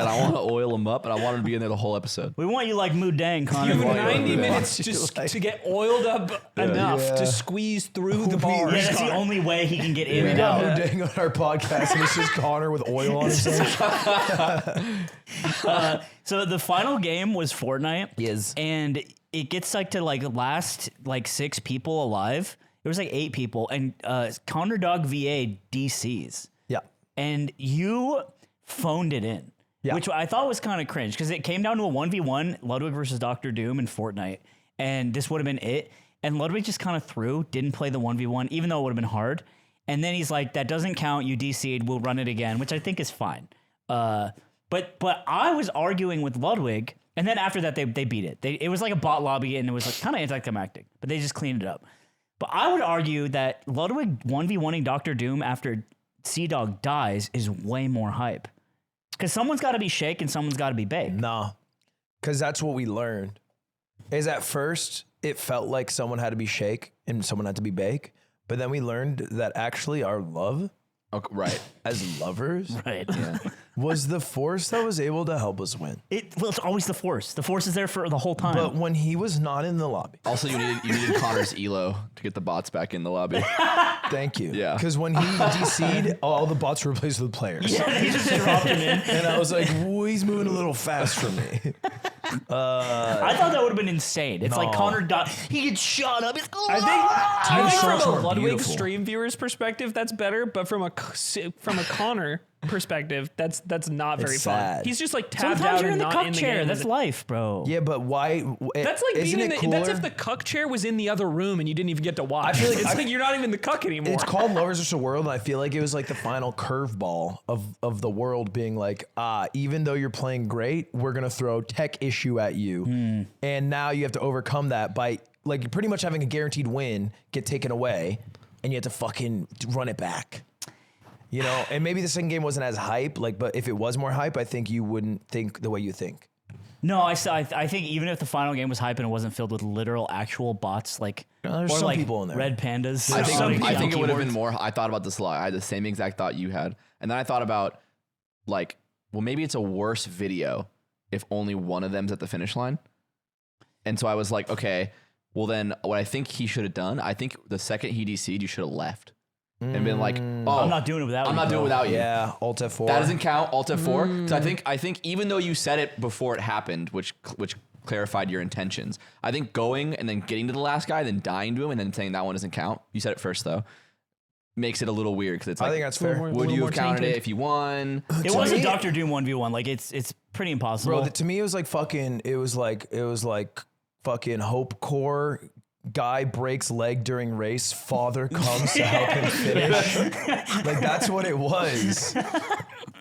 I want to oil him up, and I want him to be in there the whole episode. We want you like Moo Dang, Connor. You have Why you 90 do that? minutes to get oiled up enough Yeah. to squeeze through the Yeah, bars. Yeah, that's the only way he can get in We and got out. Moo Dang on our podcast, and it's just Connor with oil on his face. So the final game was Fortnite. Yes. And it gets like to like last like 6 people alive. There was like 8 people, and Connor Dog VA DCs. Yeah. And you phoned it in, Yeah. which I thought was kind of cringe because it came down to a 1v1 Ludwig versus Dr. Doom in Fortnite, and this would have been it. And Ludwig just kind of didn't play the 1v1, even though it would have been hard. And then he's like, "That doesn't count. You DC'd. We'll run it again," which I think is fine. But I was arguing with Ludwig, and then after that they beat it. It was like a bot lobby, and it was like kind of anticlimactic, but they just cleaned it up. But I would argue that Ludwig 1v1ing Dr. Doom after Sea-Dog dies is way more hype. Because someone's got to be shake and someone's got to be baked. Nah. Because that's what we learned. Is at first, it felt like someone had to be shake and someone had to be bake. But then we learned that actually our love Okay, right. as lovers. Right. Yeah. Was the Force that was able to help us win. Well, it's always the Force. The Force is there for the whole time. But when he was not in the lobby, Also, you needed Connor's elo to get the bots back in the lobby. thank you. Yeah. Because when he DC'd, all the bots were replaced with players. yeah, they just dropped him in. And I was like, "Ooh, he's moving a little fast for me." I thought that would have been insane. It's like No. Connor he gets shot up. It's I think so from much a more Ludwig beautiful. stream viewer's perspective, that's better. But from a Connor perspective, that's not very fun. sad. He's just like tabbed Sometimes out you're in and the not cuck in the chair. game. That's life, bro. Yeah, but why? That's like isn't being it in the. That's cooler? if the cuck chair was in the other room and you didn't even get to watch. I feel like it's like you're not even the cuck anymore. It's called Lovers vs. the World, and I feel like it was like the final curveball of the world being like, even though you're playing great, we're gonna throw tech issue at you, and now you have to overcome that by like pretty much having a guaranteed win get taken away, and you have to fucking run it back. You know, and maybe the second game wasn't as hype, but if it was more hype, I think you wouldn't think the way you think. No, I think even if the final game was hype and it wasn't filled with literal actual bots, like there's or some like people in there. red pandas. I think on it would have been keyboards. more. I thought about this a lot. I had the same exact thought you had, and then I thought about like, well, maybe it's a worse video if only one of them's at the finish line. And so I was like, okay, well then, what I think he should have done, I think the second he DC'd, you should have left and been like, oh, I'm not doing it without you. I'm not doing it without you. Yeah, Alt F4. That doesn't count. Alt F4. So I think even though you said it before it happened, which clarified your intentions, I think going and then getting to the last guy, then dying to him, and then saying that one doesn't count. You said it first though. Makes it a little weird because it's like, I think that's fair. would you have counted it if you won? It was a me- Doctor Doom 1v1. Like it's pretty impossible. Bro, to me, it was like fucking. It was like fucking Hope Core. Guy breaks leg during race. Father comes to help him finish. Like that's what it was.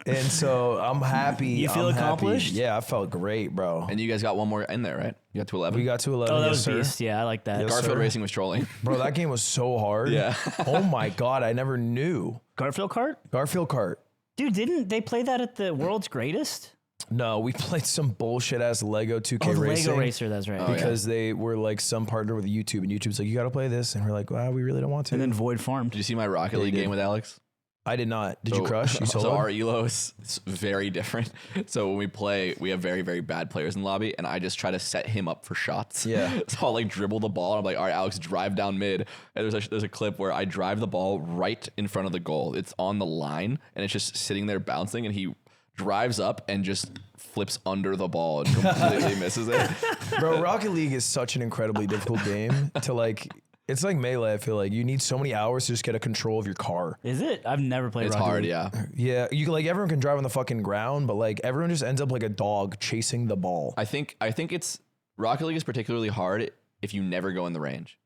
And so I'm happy. You feel I'm happy. accomplished? Yeah, I felt great, bro. And you guys got one more in there, right? You got to 11. We got to 11. oh, that yes, was sir. beast. Yeah, I like that. Yes, Garfield sir. Racing was trolling. Bro, that game was so hard. Yeah. Oh my god, I never knew. Garfield Kart? Garfield Kart. Dude, didn't they play that at the World's Greatest? No, we played some bullshit ass Lego 2K Oh, the Racing. Lego Racer, that's right. Because they were like some partner with YouTube, and YouTube's like, you got to play this, and we're like, wow, we really don't want to. And then Void Farmed. Did you see my Rocket League did. game with Alex? I did not. Did you So- crush? You so soloed? our elo is very different. So when we play, we have very, very bad players in the lobby, and I just try to set him up for shots. Yeah. So I'll like dribble the ball, and I'm like, all right, Alex, drive down mid. And there's a clip where I drive the ball right in front of the goal. It's on the line, and it's just sitting there bouncing, and he drives up and just flips under the ball and completely misses it. Bro, Rocket League is such an incredibly difficult game to like. It's like Melee. I feel like you need so many hours to just get a control of your car. Is it? I've never played It's Rocket hard, League. yeah. Yeah, you can, like everyone can drive on the fucking ground, but like everyone just ends up like a dog chasing the ball. I think it's Rocket League is particularly hard if you never go in the range.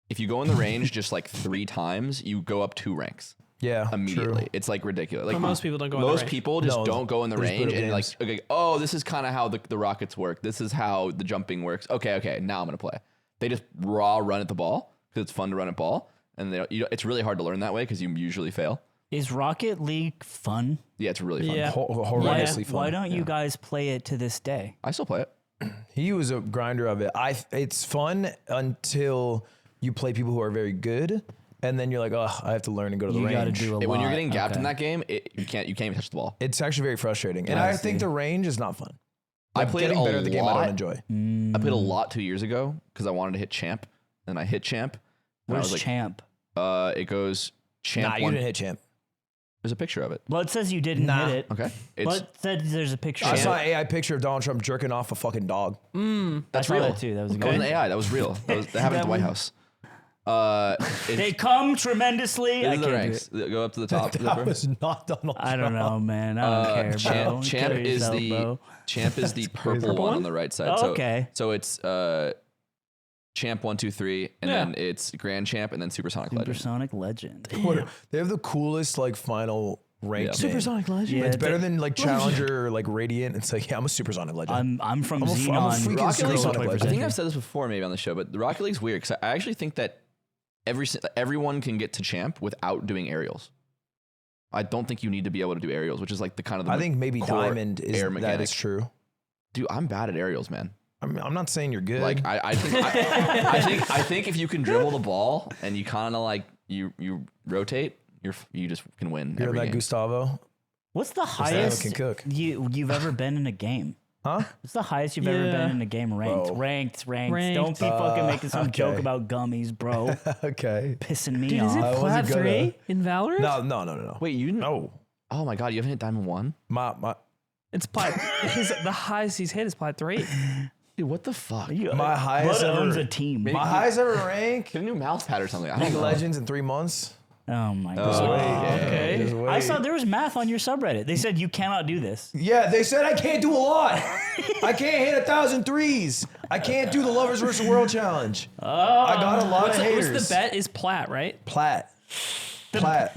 If you go in the range just like 3 times, you go up 2 ranks Yeah, immediately. true. It's like ridiculous. Like But most people don't go in the Most range. people just No, don't go in the there's range brutal and like, games. okay, oh, this is kind of how the rockets work. This is how the jumping works. Okay, now I'm gonna play. They just raw run at the ball because it's fun to run at ball, and it's really hard to learn that way because you usually fail. Is Rocket League fun? Yeah, it's really fun. Yeah. Horrendously fun. Why don't you guys play it to this day? I still play it. He was a grinder of it. It's fun until you play people who are very good, and then you're like, oh, I have to learn and go to the You range. got to do a lot. When you're getting gapped Okay. in that game, you can't even touch the ball. It's actually very frustrating, and I I think see. the range is not fun. I Like, played getting a better at the game. I lot. don't enjoy. I played a lot 2 years ago because I wanted to hit champ, and I hit champ. And I Where's was like, Champ? It goes champ Nah, you one. didn't hit champ. There's a picture of it. Well, it says you didn't Nah. hit it. Okay, it's But it said there's a picture. I of saw it. an AI picture of Donald Trump jerking off a fucking dog. I that's saw real. that too. That was a That wasn't good. AI. That was real. That happened at the White House. They come tremendously. This I is the can't do ranks. it. Go up to the top. That was not Donald Trump. I don't know, man. I don't care, bro. Champ Kill is yourself, the bro. champ is the purple one on the right side. Oh, so, okay. So it's champ 1, 2, 3, and Yeah. then it's grand champ, and then supersonic legend. Supersonic Legend. They have the coolest like final rank. Yeah. name. Legend. Yeah, It's better than like Challenger or like Radiant. It's like, yeah, I'm a supersonic legend. I'm from I'm a Xenon. freaking Rocket League- supersonic I legend. think I've said this before, maybe on the show, but the Rocket League's weird because I actually think that everyone can get to champ without doing aerials. I don't think you need to be able to do aerials, which is like the kind of the I think maybe core Diamond is air that mechanic. is true. Dude, I'm bad at aerials, man. I'm not saying you're good. Like I think if you can dribble the ball and you kind of like you rotate, you just can win You're every that game. Gustavo. What's the Gustavo highest can cook. you've ever been in a game? Huh? What's the highest you've ever been in a game ranked? Bro. Ranked. Ranked. Don't be fucking making some joke okay. about gummies, bro. Okay. Pissing me Dude, off. is it I wasn't plat gonna- 3 in Valorant? No. Wait, you? No. Oh my god, you haven't hit Diamond 1? My It's plat. The highest he's hit is plat 3. Dude, what the fuck? my highest Blood owns ever. a team. My highest ever rank. Get a new mouse pad or something. I League don't of know. Legends in 3 months. Oh my Just god. wait. okay. Just wait. I saw there was math on your subreddit. They said you cannot do this. Yeah, they said I can't do a lot. I can't hit 1,000 threes. I can't do the Lovers vs. World Challenge. I got a lot of haters. What's the bet is plat, right? Plat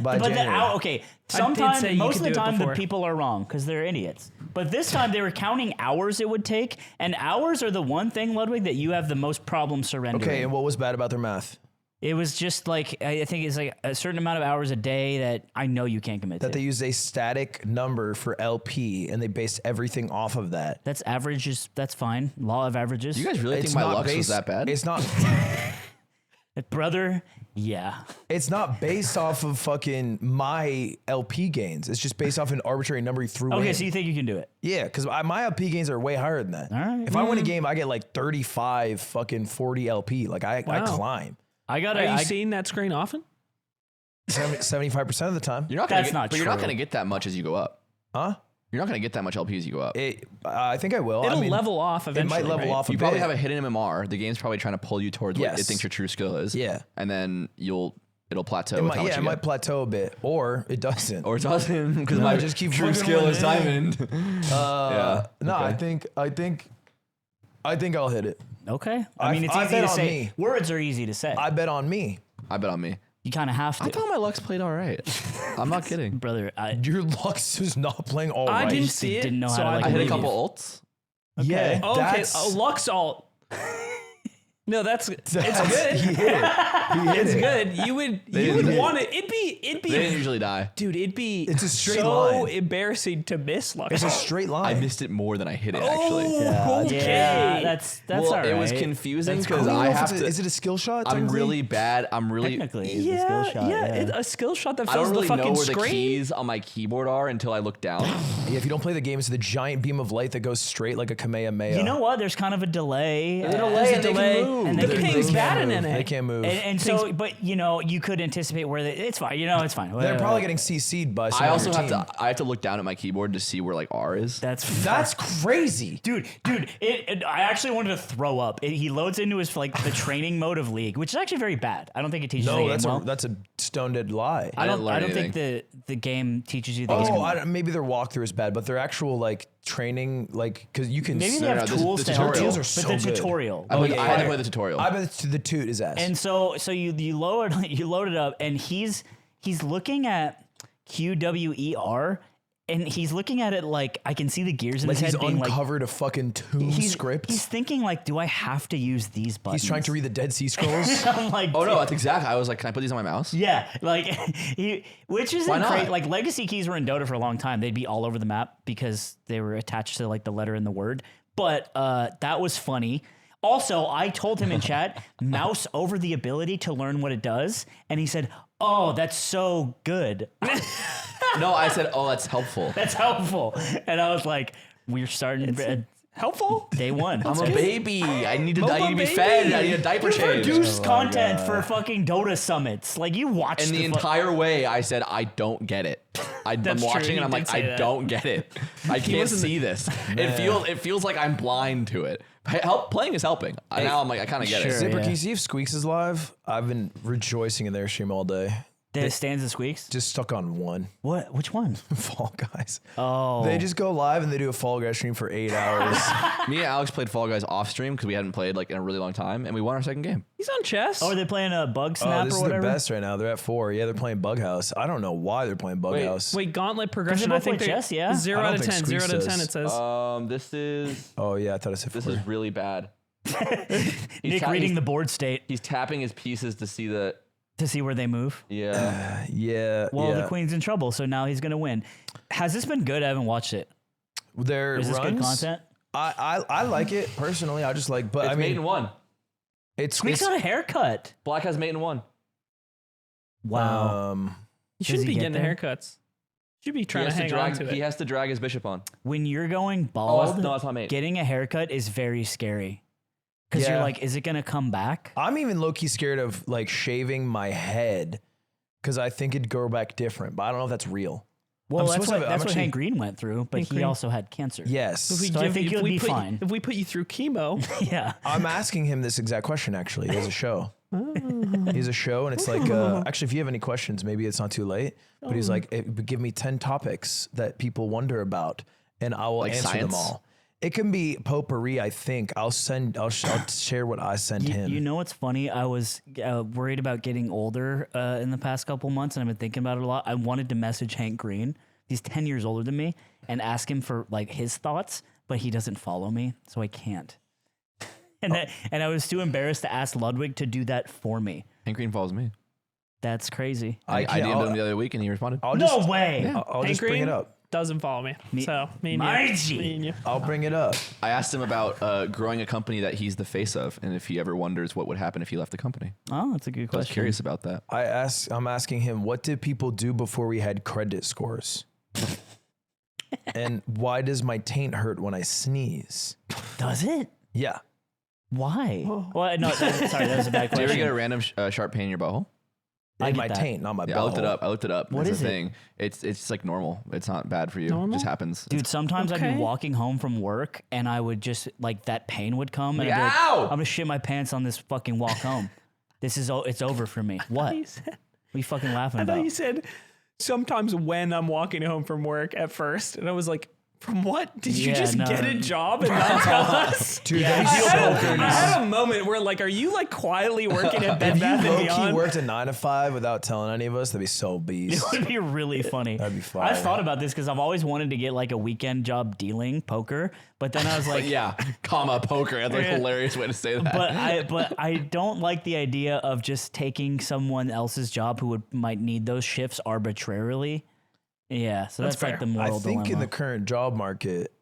by But January. okay, say sometimes you most of could the do it time the before. people are wrong because they're idiots. But this time they were counting hours it would take, and hours are the one thing, Ludwig, that you have the most problem surrendering. Okay, and what was bad about their math? It was just like I think it's like a certain amount of hours a day that I know you can't commit That to. they used a static number for LP and they based everything off of that. That's averages. That's fine. Law of averages. You guys really think my Lux was that bad? It's not. Brother. Yeah. It's not based off of fucking my LP gains. It's just based off an arbitrary number you threw Okay, in. so you think you can do it? Yeah, because my LP gains are way higher than that. All right. If I win a game, I get like 35 fucking 40 LP. Like I climb I got Are you it. seeing that screen often? 75% of the time. You're not gonna That's get, not but you're not true. going to get that much as you go up. Huh? You're not going to get that much LP as you go up. I think I will. It'll I mean, level off It eventually. might level right? off a You bit. probably have a hidden MMR. The game's probably trying to pull you towards what it Yes. thinks your true skill is. Yeah. And then it'll plateau. It with might, how much yeah, it you might get. plateau a bit, or it doesn't. Or it doesn't because No, my just keep true fucking skill is winning. diamond. No, okay. I think I'll hit it. Okay. I mean, it's I easy bet to on say. me. Words are easy to say. I bet on me. I bet on me. You kind of have to. I thought my Lux played all right. I'm not kidding. Brother, Your Lux is not playing all I right. didn't just see it. didn't know how so to, like, I hit a believe couple you. ults. Yeah, Oh, okay. that's Lux alt. No, it's good. He hit it. He hit It's it. good. You would didn't- want it. It'd They didn't be usually die. dude. It'd be It's a straight so line. embarrassing to miss Lux. It's a straight I line. missed it more than I hit it actually. Okay. Yeah, that's well, all right. it was confusing That's because I don't know I if have it's to. is it a skill shot? I'm technically? really bad. I'm really. Technically, it's a Yeah, skill shot. yeah, Yeah. a skill shot that I fills don't really the know fucking where the screen. keys on my keyboard are until I look down. Yeah, if you don't play the game, it's the giant beam of light that goes straight like a Kamehameha. You know what? There's kind of a delay. There's a delay There's a and they can delay, move. and They the can ping's move. bad in They NA. can't move. And so, but you could anticipate where it's fine. It's fine. They're probably getting CC'd by some I of also your have team. to. I have to look down at my keyboard to see where like R is. That's crazy. Dude, I actually wanted to throw up. He loads into his like the training mode of League, which is actually very bad. I don't think it teaches the No, game that's well. a stone dead lie. I didn't learn I don't think anything. the game teaches you things. Maybe their walkthrough is bad, but their actual like training, like because you can. Maybe they No, have no, tools the to help you, tutorials are but so the good. tutorial. I had yeah. to play the tutorial. I bet the toot is ass. And so you load it up, and he's looking at QWER, and he's looking at it like I can see the gears in like his he's head being uncovered a fucking tomb like script. He's thinking like, do I have to use these buttons? He's trying to read the Dead Sea Scrolls. I'm like, oh no, that's exactly. I was like, can I put these on my mouse? yeah, like which isn't Why not? great. Like legacy keys were in Dota for a long time. They'd be all over the map because they were attached to like the letter and the word. But that was funny. Also, I told him in chat, mouse over the ability to learn what it does, and he said, "Oh, that's so good. No, I said, oh, that's helpful. That's helpful." And I was like, "We're starting Helpful. day one." I'm a baby. I need to be baby. fed. I need a diaper change. Produce content for fucking Dota summits. Like you watch And the entire way, I said, I don't get it. I'm That's watching true, and I'm he like, did say I that. don't get it. I can't see this. It feels like I'm blind to it. Playing is helping. Now I'm like, I kind of get Sure. it. Zipper, Yeah. can you see if Squeex is live? I've been rejoicing in their stream all day. the stanza squeaks. Just stuck on one. What? Which one? Fall Guys. Oh, They just go live and they do a Fall Guys stream for 8 hours. Me and Alex played Fall Guys off stream because we hadn't played like in a really long time, and we won our second game. He's on chess. Oh, are they playing a bug snap Oh, this or is whatever? their best right now. They're at 4. Yeah, they're playing Bughouse. I don't know why they're playing Bughouse. Wait, gauntlet progression. both I think play they chess, yeah? 0 I out don't of think 10. 0 out of Squeex 10. does. It says. This is Oh yeah, I thought I said 4. this is really bad. Nick reading the board state He's tapping his pieces to see the to see where they move. yeah. Yeah. Well, yeah. the queen's in trouble, so now he's gonna win. Has this been good? I haven't watched it. Their Is this runs, good content? I like it personally. I just like, but It's I mate mean, in one. it's Squeak's got a haircut. Black has mate in one. Wow. You shouldn't he be get getting there? haircuts. You should be trying to hang on to it. He has to drag his bishop on. When you're going bald, no, that's not me. getting a haircut is very scary. Because Yeah. you're like, is it going to come back? I'm even low-key scared of like shaving my head because I think it'd grow back different, but I don't know if that's real. Well, I'm that's supposed to what, have- that's I'm what actually- Hank Green went through, but Hank he Green. also had cancer. Yes. If we So I think you'll be fine. If we put you through chemo, Yeah. I'm asking him this exact question actually. He has a show. He has a show and it's like, actually, if you have any questions, maybe it's not too late, but he's like, give me 10 topics that people wonder about and I will Like answer them science? all. It can be potpourri, I think. I'll share what I sent him. You know what's funny? I was worried about getting older in the past couple months, and I've been thinking about it a lot. I wanted to message Hank Green. He's 10 years older than me, and ask him for like his thoughts, but he doesn't follow me, so I can't. And I was too embarrassed to ask Ludwig to do that for me. Hank Green follows me. That's crazy. I can't- DM'd him the other week and he responded. I'll No just, way. I'll Hank just bring Green it up. doesn't follow me. So me and My you. G. Me and you. I'll bring it up. I asked him about growing a company that he's the face of and if he ever wonders what would happen if he left the company. Oh, that's a good I was question. curious about that. I'm asking him, what did people do before we had credit scores? And why does my taint hurt when I sneeze? Does it? Yeah. Why? Well, no, sorry, that was a bad Do you ever question. get a random sharp pain in your butthole? I In get my that. taint, not my Yeah, I looked it butthole. up. I looked it up. What It's is a it? thing. It's like normal. It's not bad for you. It Normal? just happens. Dude, sometimes I'd Okay. be walking home from work and I would just like that pain would come and I'd be like, Ow! I'm gonna shit my pants on this fucking walk home. It's over for me. What? You What said, are you fucking laughing I thought about? you said sometimes when I'm walking home from work at first, and I was like, from what? Did you Yeah, just no. get a job and not tell us? Dude, Yeah, if I you feel I had a moment where like, are you like quietly working at Bed Bath and low-key Beyond? worked a 9 to 5 without telling any of us, that'd be so beast. It would be really funny. That'd be fire. I thought about this because I've always wanted to get like a weekend job dealing poker, but then I was like, yeah, comma poker. That's like a Yeah. hilarious way to say that. but I don't like the idea of just taking someone else's job who might need those shifts arbitrarily. Yeah, so that's like fair. the I moral think dilemma. in the current job market,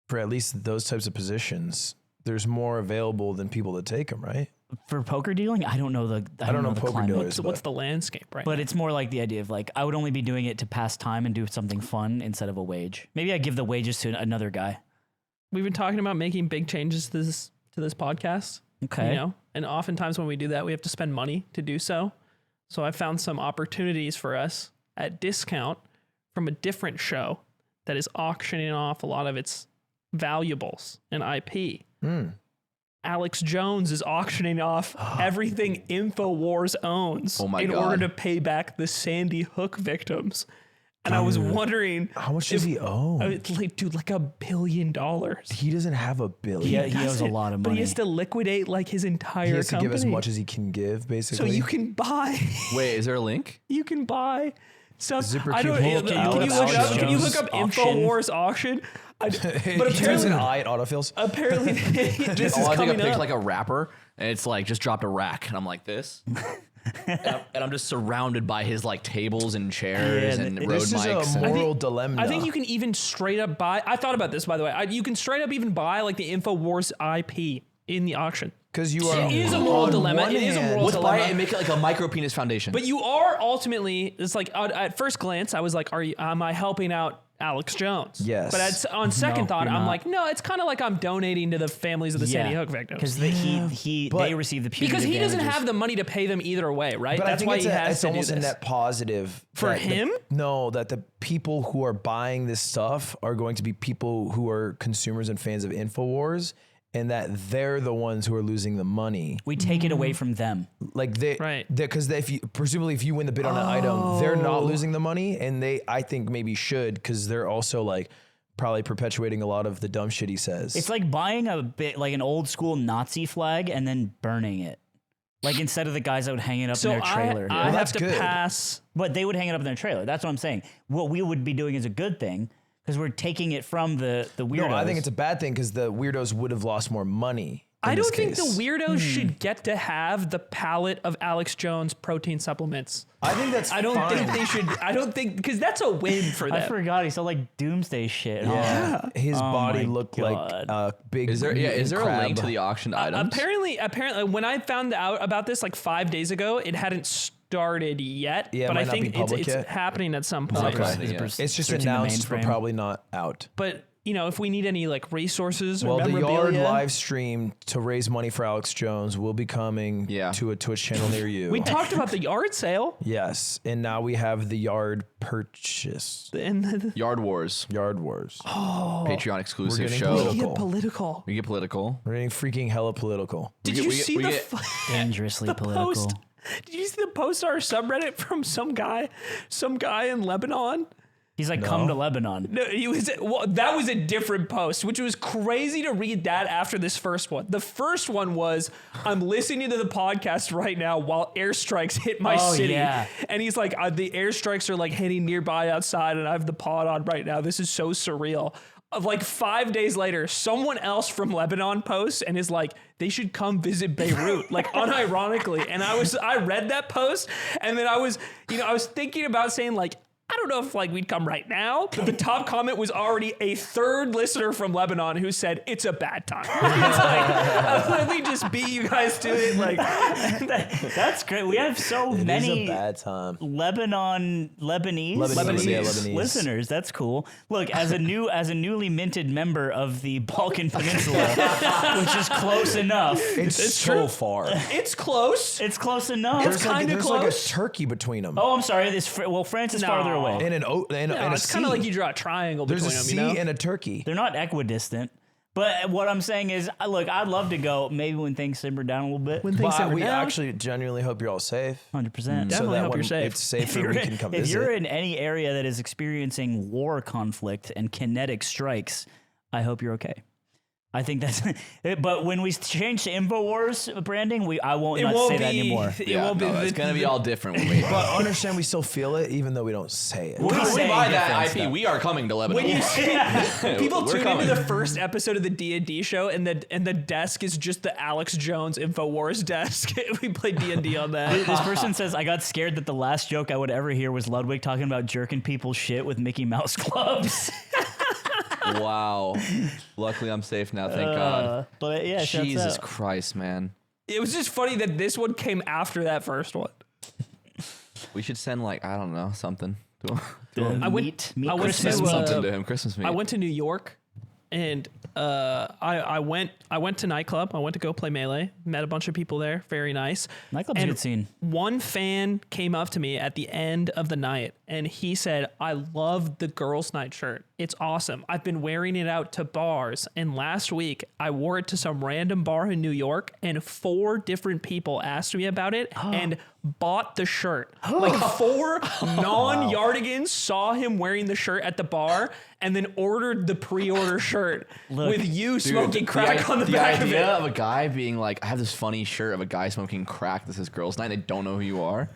for at least those types of positions, there's more available than people to take them, right? For poker dealing, I don't know the I don't know the poker climate. dealers. So what's the landscape right But it's more like the idea of like I would only be doing it to pass time and do something fun instead of a wage. Maybe I give the wages to another guy. We've been talking about making big changes to this podcast. Okay. You know, and oftentimes when we do that, we have to spend money to do so. So I found some opportunities for us at discount from a different show that is auctioning off a lot of its valuables and IP. Alex Jones is auctioning off everything InfoWars owns Oh my in God. order to pay back the Sandy Hook victims. And I was wondering, How much does he own? like, dude, like $1 billion. He doesn't have $1 billion. Yeah, he owes a doesn't, lot of But he money. has to liquidate like his entire He has to company. give as much as he can give, so basically. you can buy, Wait, is there a link? you can buy stuff. Zipper I don't. Cube. Can you look up? Can you look up Auction. InfoWars auction? But He types apparently, in I at autofills. apparently, this is Oh, I take a coming pic up. like a rapper, and it's like just dropped a rack, and I'm like this, and I'm just surrounded by his like tables and chairs Yeah, and road This is mics. a and- moral dilemma. I think you can even straight up buy. I thought about this, by the way. You can straight up even buy like the InfoWars IP in the auction. because you are. It is a moral on dilemma. one It is a hand- moral Let's buy dilemma. it and make it like a micro penis foundation. But you are ultimately. It's like at first glance, I was like, am I helping out Alex Jones? Yes. But on second thought, you're I'm not. like, no, it's kind of like I'm donating to the families of the Sandy Hook because victims. they receive the punitive Because he doesn't damages. have the money to pay them either way, right? But I That's think why it's he a- has it's to do almost a this. net positive For that him? that the people who are buying this stuff are going to be people who are consumers and fans of InfoWars, and that they're the ones who are losing the money. We take it away from them. Like they, Right. Because if you presumably if you win the bid on an item, they're not losing the money, and I think maybe should because they're also like probably perpetuating a lot of the dumb shit he says. It's like buying a bit like an old school Nazi flag and then burning it. Like instead of the guys that would hang it up So in their trailer. I Well, have that's to good. pass. But they would hang it up in their trailer. That's what I'm saying. What we would be doing is a good thing because we're taking it from the weirdos. no, I think it's a bad thing because the weirdos would have lost more money. I in don't this think the case. weirdos should get to have the palette of Alex Jones protein supplements. I think that's. I don't fine. think they should. I don't think because that's a win for I them. forgot he saw like doomsday shit. Yeah, his Oh body my looked like God. a big. is there mutant a link crab. to the auctioned items? Apparently, when I found out about this like 5 days ago, it hadn't started yet, Yeah, it but I might not think be public it's yet. happening at some point. Okay. Is Yeah. It's just searching the announced, but mainframe. probably not out. But if we need any like resources or Well, the memorabilia, Yard live stream to raise money for Alex Jones will be coming to a Twitch channel near you. we talked about the yard sale Yes, and now we have the Yard purchase. and Yard Wars, Yard Wars. Patreon exclusive getting show. political. get political. We get political. We're getting freaking hella political. Did get- you we get- see we the get- Dangerously the political. post? Did you see the post on our subreddit from some guy in Lebanon? He's like, come to Lebanon. No, that was a different post, which was crazy to read that after this first one. The first one was, I'm listening to the podcast right now while airstrikes hit my city. yeah. And he's like, the airstrikes are like hitting nearby outside and I have the pod on right now. This is so surreal. Like 5 days later, someone else from Lebanon posts and is like, they should come visit Beirut, like unironically. And I read that post and then I was thinking about saying like, I don't know if like we'd come right now, but the top comment was already a third listener from Lebanon who said it's a bad time. It's like, let me just beat you guys to it. Like, That's great. We have so It is many a bad time. Lebanese Lebanese. listeners. That's cool. Look, as a newly minted member of the Balkan Peninsula, which is close enough. It's so far. it's close. It's close enough. It's kinda There's like a close. turkey between them. Oh, I'm sorry. France is No. farther away. And an No, it's kind of like you draw a triangle There's a between sea them, and a turkey. They're not equidistant. But what I'm saying is, look, I'd love to go maybe when things simmer down a little bit. When things But simmer we down. actually genuinely hope you're all safe. 100%. Definitely so that hope when you're safe. it's safer, we can come If visit. you're in any area that is experiencing war conflict and kinetic strikes, I hope you're okay. I think that's. But when we change to InfoWars branding, I won't say that anymore. It won't be. It's gonna be all different when we. But understand we still feel it, even though we don't say it. When we saying buy different that IP, stuff. we are coming to Lebanon. When you see people We're tune coming. into the first episode of the D&D show, and the desk is just the Alex Jones InfoWars desk. We played D&D on that. This person says, I got scared that the last joke I would ever hear was Ludwig talking about jerking people's shit with Mickey Mouse clubs. Wow. Luckily, I'm safe now. Thank God. But yeah, shouts Jesus out. Christ, man. It was just funny that this one came after that first one. We should send like I don't know something. I went Meat to, Christmas. something to him. Christmas meat. I went to New York, and I went to nightclub. I went to go play Melee. Met a bunch of people there. Very nice. Nightclub's a And good scene. One fan came up to me at the end of the night, and he said, "I love the girls' night shirt. It's awesome. I've been wearing it out to bars, and last week I wore it to some random bar in New York, and 4 different people asked me about it and bought the shirt. Like 4 non-yardigans saw him wearing the shirt at the bar and then ordered the pre-order shirt with you smoking crack on the back of it. idea of a guy being like, I have this funny shirt of a guy smoking crack. This is girls' night. They don't know who you are.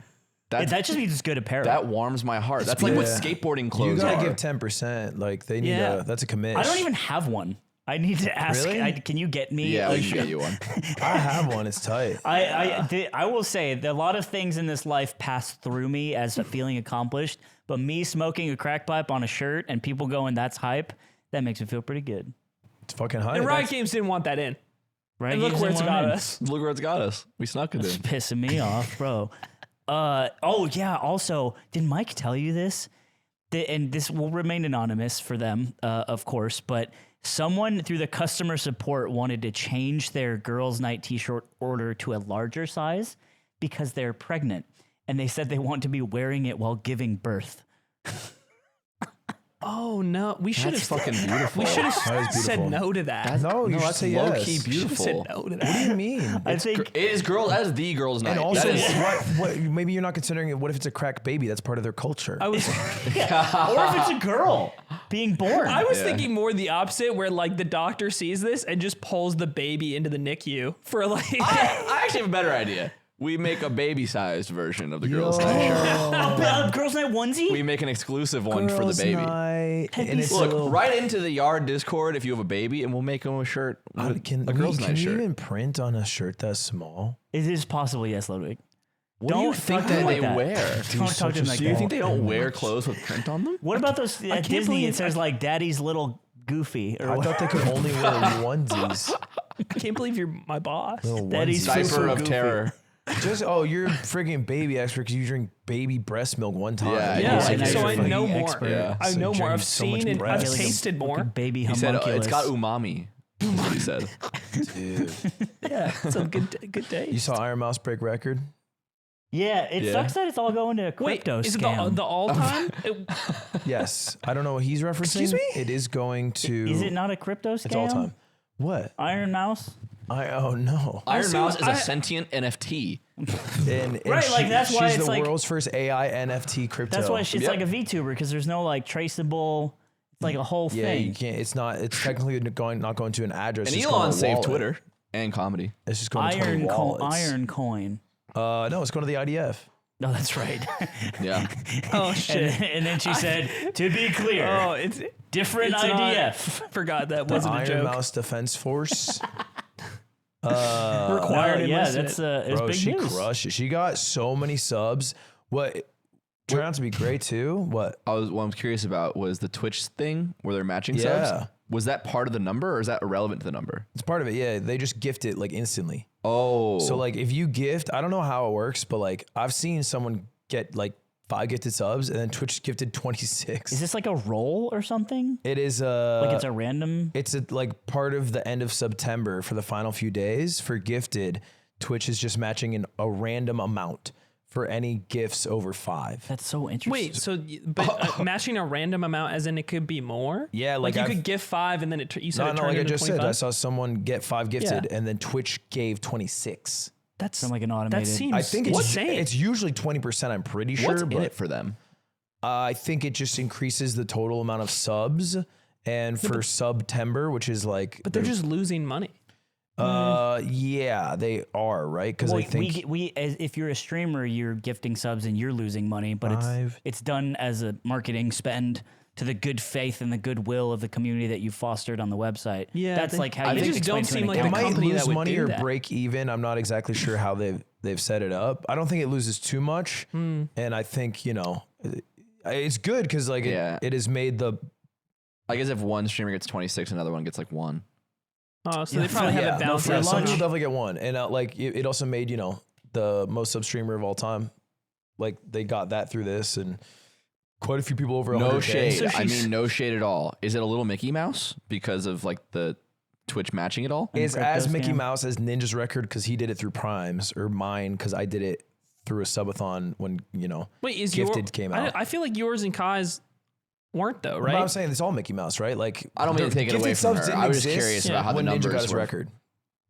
That just means it's good apparel. That warms my heart. That's like what Yeah. skateboarding You clothes gotta are. give 10%. Like they need Yeah. that's a commish. I don't even have one. I need to ask. Really? Can you get me? yeah, a we can get you one. I have one. It's tight. I will say that a lot of things in this life pass through me as a feeling accomplished, but me smoking a crack pipe on a shirt and people going, "That's hype," that makes me feel pretty good. It's fucking hype. And Riot Games didn't want that in. Right? And look where it's got us. Look where it's got us. We snuck it It's in. pissing me off, bro. Oh yeah. Also, did Mike tell you this? And this will remain anonymous for them, of course. But someone through the customer support wanted to change their girls' night T-shirt order to a larger size because they're pregnant, and they said they want to be wearing it while giving birth. Oh no, we should That's have fucking beautiful. we should have That is said beautiful. no to that. No, you should that's say low yes. key Said beautiful. no to What do that. you mean? I think It is girls. That is the girls' night. And also, That is- what? Maybe you're not considering it. What if it's a crack baby? That's part of their culture. I was or if it's a girl being born. I was thinking more the opposite, where like the doctor sees this and just pulls the baby into the NICU for like. I actually have a better idea. We make a baby-sized version of the girls' night shirt. Girls' night onesie. We make an exclusive one for the Girls' baby. night, and it's Look, right into the yard Discord if you have a baby, and we'll make them a shirt. Can a girls' can night you shirt. even print on a shirt that small? It is possible, yes, Ludwig. What do you think talk to him that like they wear? Don't talk to him like Do you that. think they don't wear clothes with print on them? What about those at Disney? believe- It says like "Daddy's little Goofy" or I what? thought they could only wear onesies. I can't believe you're my boss. Little Daddy's onesies. so Diaper of goofy. terror. You're a freaking baby expert because you drink baby breast milk one time. Yeah, Yeah, Yeah, so I fucking know more. expert. Yeah. I So know you more. drink I've so much seen and I've breast. tasted more. Baby He said homunculus. it's got umami. That's what he said. Dude. Yeah, some good day. You saw Ironmouse break record? Yeah, it Yeah. sucks that it's all going to a Wait, crypto is it scam. the all time? Yes. I don't know what he's referencing. Excuse me? It is going to. Is it not a crypto scam? It's all time. What? Iron Mouse? Oh no. Iron Mouse is I- a sentient NFT. And Right, like, that's why she's it's the like- world's first AI NFT crypto. That's why it's Yep. like a VTuber because there's no like traceable. It's like a whole Yeah, thing. you can't. It's not. It's technically not going to an address. And it's going Elon to a saved wallet. Twitter and comedy. It's just going to Twitter wallets. Iron coin. No, it's going to the IDF. No, that's right. Yeah. Oh and, shit. and then she said, "To be clear, Oh, it's different it's IDF." Not, forgot that The wasn't a Iron joke. Mouse Defense Force. Required and yeah, listed. that's it's Bro, big she news. crushed it. She got so many subs. What turned out to be great too. What? What I'm curious about was the Twitch thing where they're matching Yeah. subs. Was that part of the number or is that irrelevant to the number? It's part of it. Yeah, they just gift it like instantly. Oh. So like if you gift, I don't know how it works, but like I've seen someone get like 5 gifted subs and then Twitch gifted 26. Is this like a roll or something? It is Like it's a random. it's like part of the end of September for the final few days for gifted. Twitch is just matching in a random amount for any gifts over 5. That's so interesting. Wait, so but matching a random amount as in it could be more? Yeah, like like you I've- could give 5 and then you said No, it no, turned like I into just 25? said, I saw someone get 5 gifted Yeah. and then Twitch gave 26. That's From like an that automated. seems I think it's insane. it's usually 20%, I'm pretty sure, what's in but it for them? I think it just increases the total amount of subs. And for September, which is like, but they're just losing money. yeah, they are, right? Because Well, I think if you're a streamer, you're gifting subs and you're losing money, but it's done as a marketing spend to the good faith and the goodwill of the community that you fostered on the website. Yeah, that's they- like how they you just explain don't to an seem like it the account. might company that lose would money do or that. break even. I'm not exactly sure how they've set it up. I don't think it loses too much, and I think it's good because like Yeah. it has made the I guess if one streamer gets 26, another one gets like 1. Oh, so they probably have it no, balanced for out. some lunch. people definitely get 1, and like it also made the most sub streamer of all time. Like they got that through this, and quite a few people over 100K. No shade. So I she's- mean, no shade at all. Is it a little Mickey Mouse because of like the Twitch matching it all? It's crypto as Mickey scam. Mouse as Ninja's record because he did it through Primes, or mine because I did it through a subathon when Wait, is Gifted came out. I feel like yours and Kai's weren't though, But right? I'm saying it's all Mickey Mouse, right? Like I don't mean to take it gifted away from subs her. didn't I was just exist curious about how the when Ninja numbers got his were. record.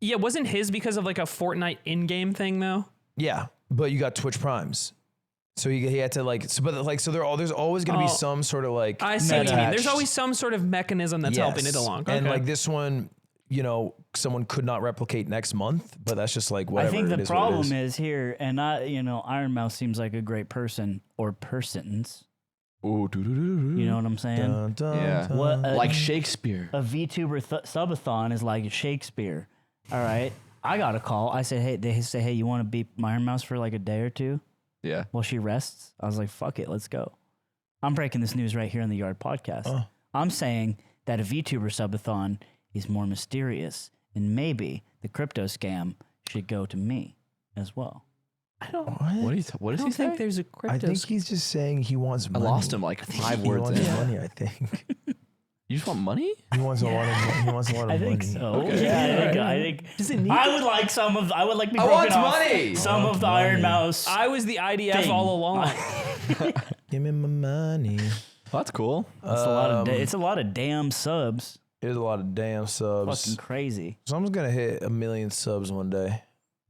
Yeah, wasn't his because of like a Fortnite in-game thing though? Yeah, but you got Twitch Primes, so he had to like. So, but like, so there's always going to be Oh. some sort of like. I see what you mean. There's attached- always some sort of mechanism that's helping it Yes. along. And Okay. like this one, someone could not replicate next month, but that's just like I whatever. think it the is what it problem is. is here, and Iron Mouse seems like a great person or persons. Ooh, doo-doo-doo-doo. You know what I'm saying? Dun, dun, Yeah. dun. What Like Shakespeare. a VTuber subathon is like Shakespeare. All right, I got a call. I said, hey, they say, hey, you want to be Iron Mouse for like a day or two Yeah. while she rests? I was like, fuck it, let's go. I'm breaking this news right here on the Yard Podcast. I'm saying that a VTuber subathon is more mysterious, and maybe the crypto scam should go to me as well. What does I he don't think say? there's a I crypto. think he's just saying he wants I money. lost him like 5 He words wants in. money. I think You just want money? he wants a lot of. He wants a lot of I money. think so. Okay. Yeah, I think. Does it need I to- would like some of. I would like me I broken want off money! some of the Iron Mouse. I was the IDF Thing. all along. Give me my money. That's cool. It's a lot of. It's a lot of damn subs. There's a lot of damn subs. Fucking crazy. So I'm just gonna hit 1 million subs one day.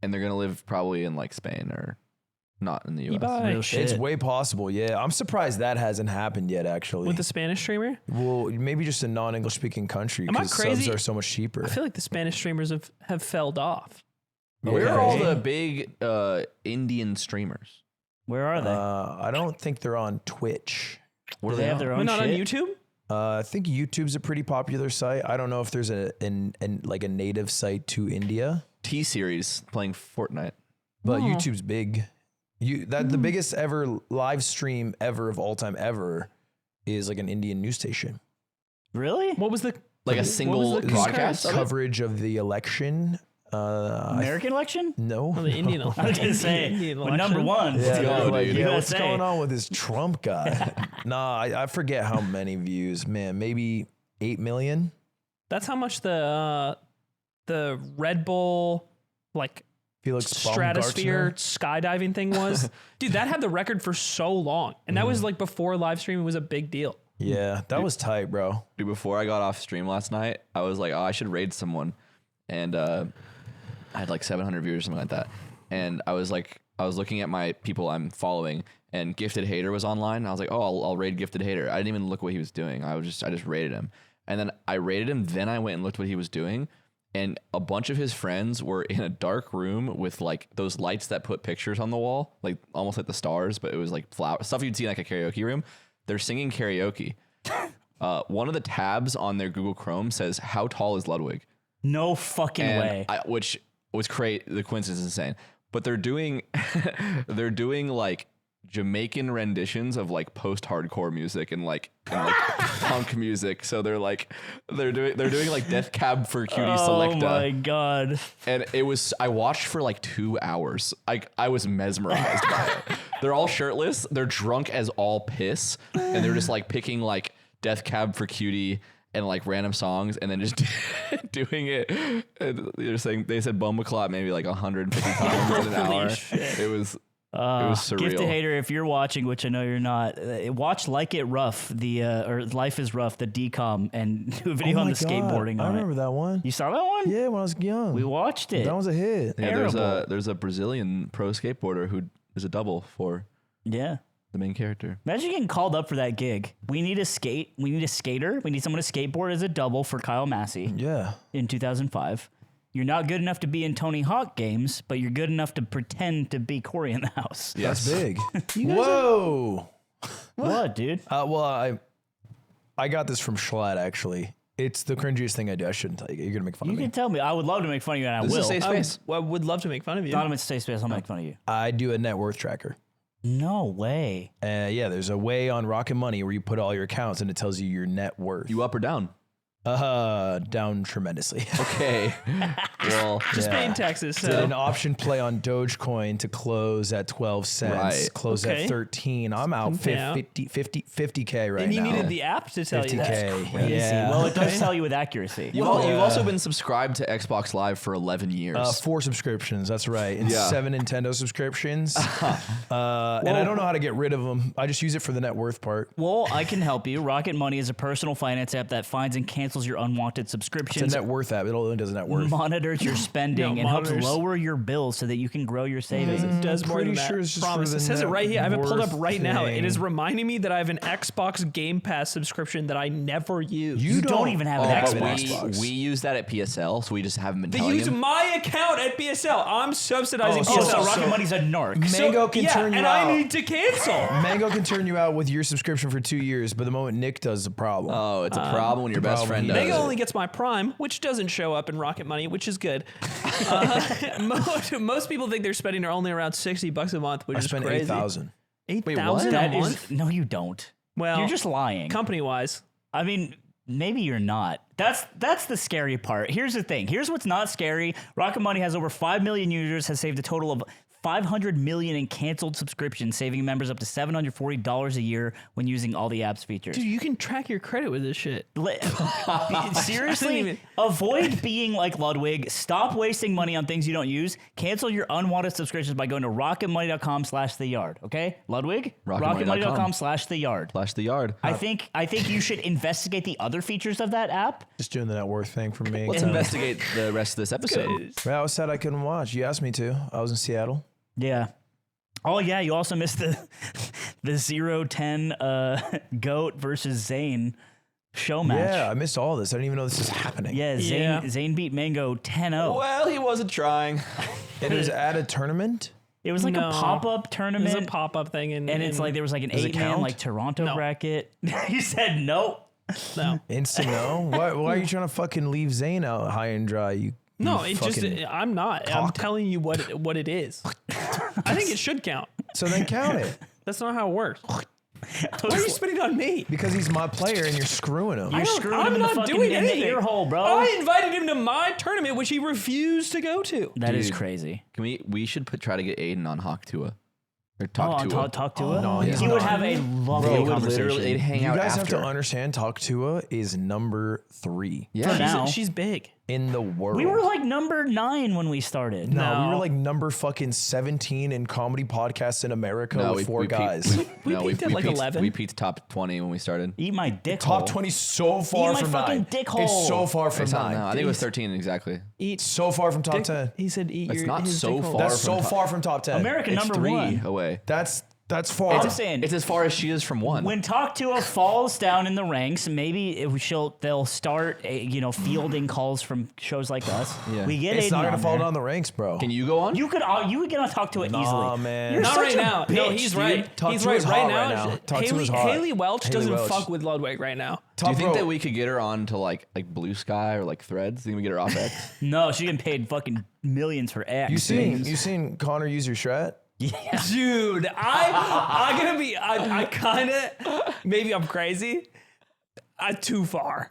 And they're going to live probably in like Spain or not in the US. Bye. Real shit. It's way possible. Yeah, I'm surprised that hasn't happened yet. Actually, With the Spanish streamer? well, maybe just a non-English speaking country Am I because subs crazy? are so much cheaper. I feel like the Spanish streamers have felled off. Where Yeah. are all the big Indian streamers? Where are they? I don't think they're on Twitch. Do they have their We're own not shit? on YouTube? I think YouTube's a pretty popular site. I don't know if there's a native site to India, T-Series playing Fortnite. but Oh. YouTube's big. The biggest ever live stream ever of all time ever is like an Indian news station. Really? What was the Like a what was single the broadcast of it? Coverage of the election American election? No. The Indian I was election. gonna say, Indian but number election. one. Yeah, go, like, dude. yeah, what's USA. going on with this Trump guy? Nah, I forget how many views. Man, maybe 8 million. That's how much the Red Bull like Felix stratosphere Baumgartner. skydiving thing was. Dude, that had the record for so long, and that was like before live streaming was a big deal. Yeah, that was tight, bro. Dude, before I got off stream last night, I was like, oh, I should raid someone. And I had like 700 viewers or something like that. And I was looking at my people I'm following, and Gifted Hater was online. And I was like, oh, I'll raid Gifted Hater. I didn't even look what he was doing. I just raided him. And then I raided him. Then I went and looked what he was doing. And a bunch of his friends were in a dark room with like those lights that put pictures on the wall, like almost like the stars, but it was like flower stuff you'd see in like a karaoke room. They're singing karaoke. One of the tabs on their Google Chrome says, "How tall is Ludwig?" No fucking way. Which was crazy. The coincidence is insane. But they're doing like Jamaican renditions of like post-hardcore music and like punk music. So they're doing like Death Cab for Cutie Selecta. Oh my god. And I watched for like 2 hours. I was mesmerized by it. They're all shirtless. They're drunk as all piss. And they're just like picking like Death Cab for Cutie and like random songs and then just doing it. And they said Bumbleclot maybe like 150 times in an hour. Shit. It was surreal. Gifted Hater, if you're watching, which I know you're not, watch Like It Rough, or Life is Rough, the DCOM, and do a video on the skateboarding I on remember it. that one. You saw that one? Yeah, when I was young. We watched it. That was a hit. Yeah, Terrible. there's a Brazilian pro skateboarder who is a double for Yeah. the main character. Imagine getting called up for that gig. We need a skater. We need someone to skateboard as a double for Kyle Massey Yeah. in 2005. You're not good enough to be in Tony Hawk games, but you're good enough to pretend to be Corey in the house. Yes. That's big. Whoa. What, dude? Well, I got this from Schlatt, actually. It's the cringiest thing I do. I shouldn't tell you. You're going to make fun You of me. can tell me. I would love to make fun of you, and I This is will. a safe space. I would love to make fun of you. Not in safe space. I'll make fun of you. I do a net worth tracker. No way. Yeah, there's a way on Rocket Money where you put all your accounts and it tells you your net worth. You up or down? Down tremendously. Okay. Well, Just Yeah. paying taxes. Did So an option play on Dogecoin to close at 12 cents, Right. close Okay. at 13. I'm out Yeah. 50K right and you now. needed the app to tell you that. 50K. Crazy. Yeah. Well, it does tell you with accuracy. you've also been subscribed to Xbox Live for 11 years. 4 subscriptions, that's right. And Yeah. 7 Nintendo subscriptions. And I don't know how to get rid of them. I just use it for the net worth part. Well, I can help you. Rocket Money is a personal finance app that finds and cancels your unwanted It's a subscriptions, net worth app. It only does net worth. monitors your spending, No, and helps monitors. lower your bills so that you can grow your savings. It does more pretty than that. sure it's just for Promise. the It says it net right here. I have it pulled up worth right now. It thing. is reminding me that I have an Xbox Game Pass subscription that I never use. You don't even have an have Xbox. we use that at PSL, so we just haven't been They telling use him. my account at PSL. I'm subsidizing Oh, PSL. So Rocket Money's a narc. Mango can turn you and out. I need to cancel. Mango can turn you out with your subscription for 2 years, but the moment Nick does, the problem. Oh, it's a problem when your best problem friend he does Mango it. only gets my Prime, which doesn't show up in Rocket Money, which is good. Most people think their spending are only around $60 a month, which I is spent crazy. 8,000. 8,000 a That month? is no, you don't. Well, You're just lying. company wise. I mean, maybe you're not. That's the scary part. Here's the thing. Here's what's not scary. Rocket Money has over 5 million users, has saved a total of 500 million in canceled subscriptions, saving members up to $740 a year when using all the app's features. Dude, you can track your credit with this shit. Seriously, even- avoid being like Ludwig. Stop wasting money on things you don't use. Cancel your unwanted subscriptions by going to rocketmoney.com/theyard. Okay, Ludwig? rocketmoney.com/theyard. Flash the yard. I think you should investigate the other features of that app. Just doing the net worth thing for me. Let's investigate the rest of this episode. I was sad I couldn't watch. You asked me to. I was in Seattle. Yeah. Oh yeah, you also missed the 0-10 goat versus Zain show match. Yeah, I missed all this. I didn't even know this is happening. Yeah, Zain, Yeah. Zain beat Mango 10-0. Well, he wasn't trying. It was at a tournament. It was like No. a pop-up tournament. It's a pop-up thing. and it's like there was like an Does it 8-man count? like Toronto No. bracket. He said no. no. Instant no. Why are you trying to fucking leave Zayn out high and dry? You It just, fucking- I'm not. I'm cock. telling you what it is. I think it should count. So then count it. That's not how it works. Why are you spitting on me? Because he's my player and you're screwing him. You're screwing him I'm in the not fucking doing in the anything. ear hole, bro. I invited him to my tournament, which he refused to go to. That is Dude. crazy. Can we should try to get Aiden on Hawk Tuah. Or talk to Talk to no, it. he's He would not. have a lovely would conversation. literally they'd hang You out guys after. have to understand, Talk Tuah is number 3 Yeah. For now. She's big. in the world. We were like number 9 when we started. No, we No. were like number fucking 17 in comedy podcasts in America No, with 4 guys. We peaked at like 11. We peaked top 20 when we started. Eat my dick Top hole. 20 so far my from fucking 9. dick hole. It's so far from It's not- 9. no, I think it was 13 exactly. Eat So far from top dick- 10. He said eat That's your not his so dick hole. far. That's so from far from top 10. America It's number 3 1. away. That's far. I'm saying, It's as far as she is from 1. when Talk to falls down in the ranks, maybe they'll start fielding calls from shows like us. Yeah. We get It's Aiden not gonna on fall there. down the ranks, bro. Can you go on? You could get on Talk to It Nah, easily. man. You're Not such right a now. No, bitch, he's dude. right. Talk He's to right. is Right hot now, right now. Talk to Haley, is hot. Haley Welch Haley doesn't Welch. fuck with Ludwig right now. Do you think bro. that we could get her on to like Blue Sky or like Threads? Think we get her off X? No, she getting paid fucking millions for X. You seen Connor use your shred? Yeah. Dude, I'm gonna be. I kind of. Maybe I'm crazy. Too far.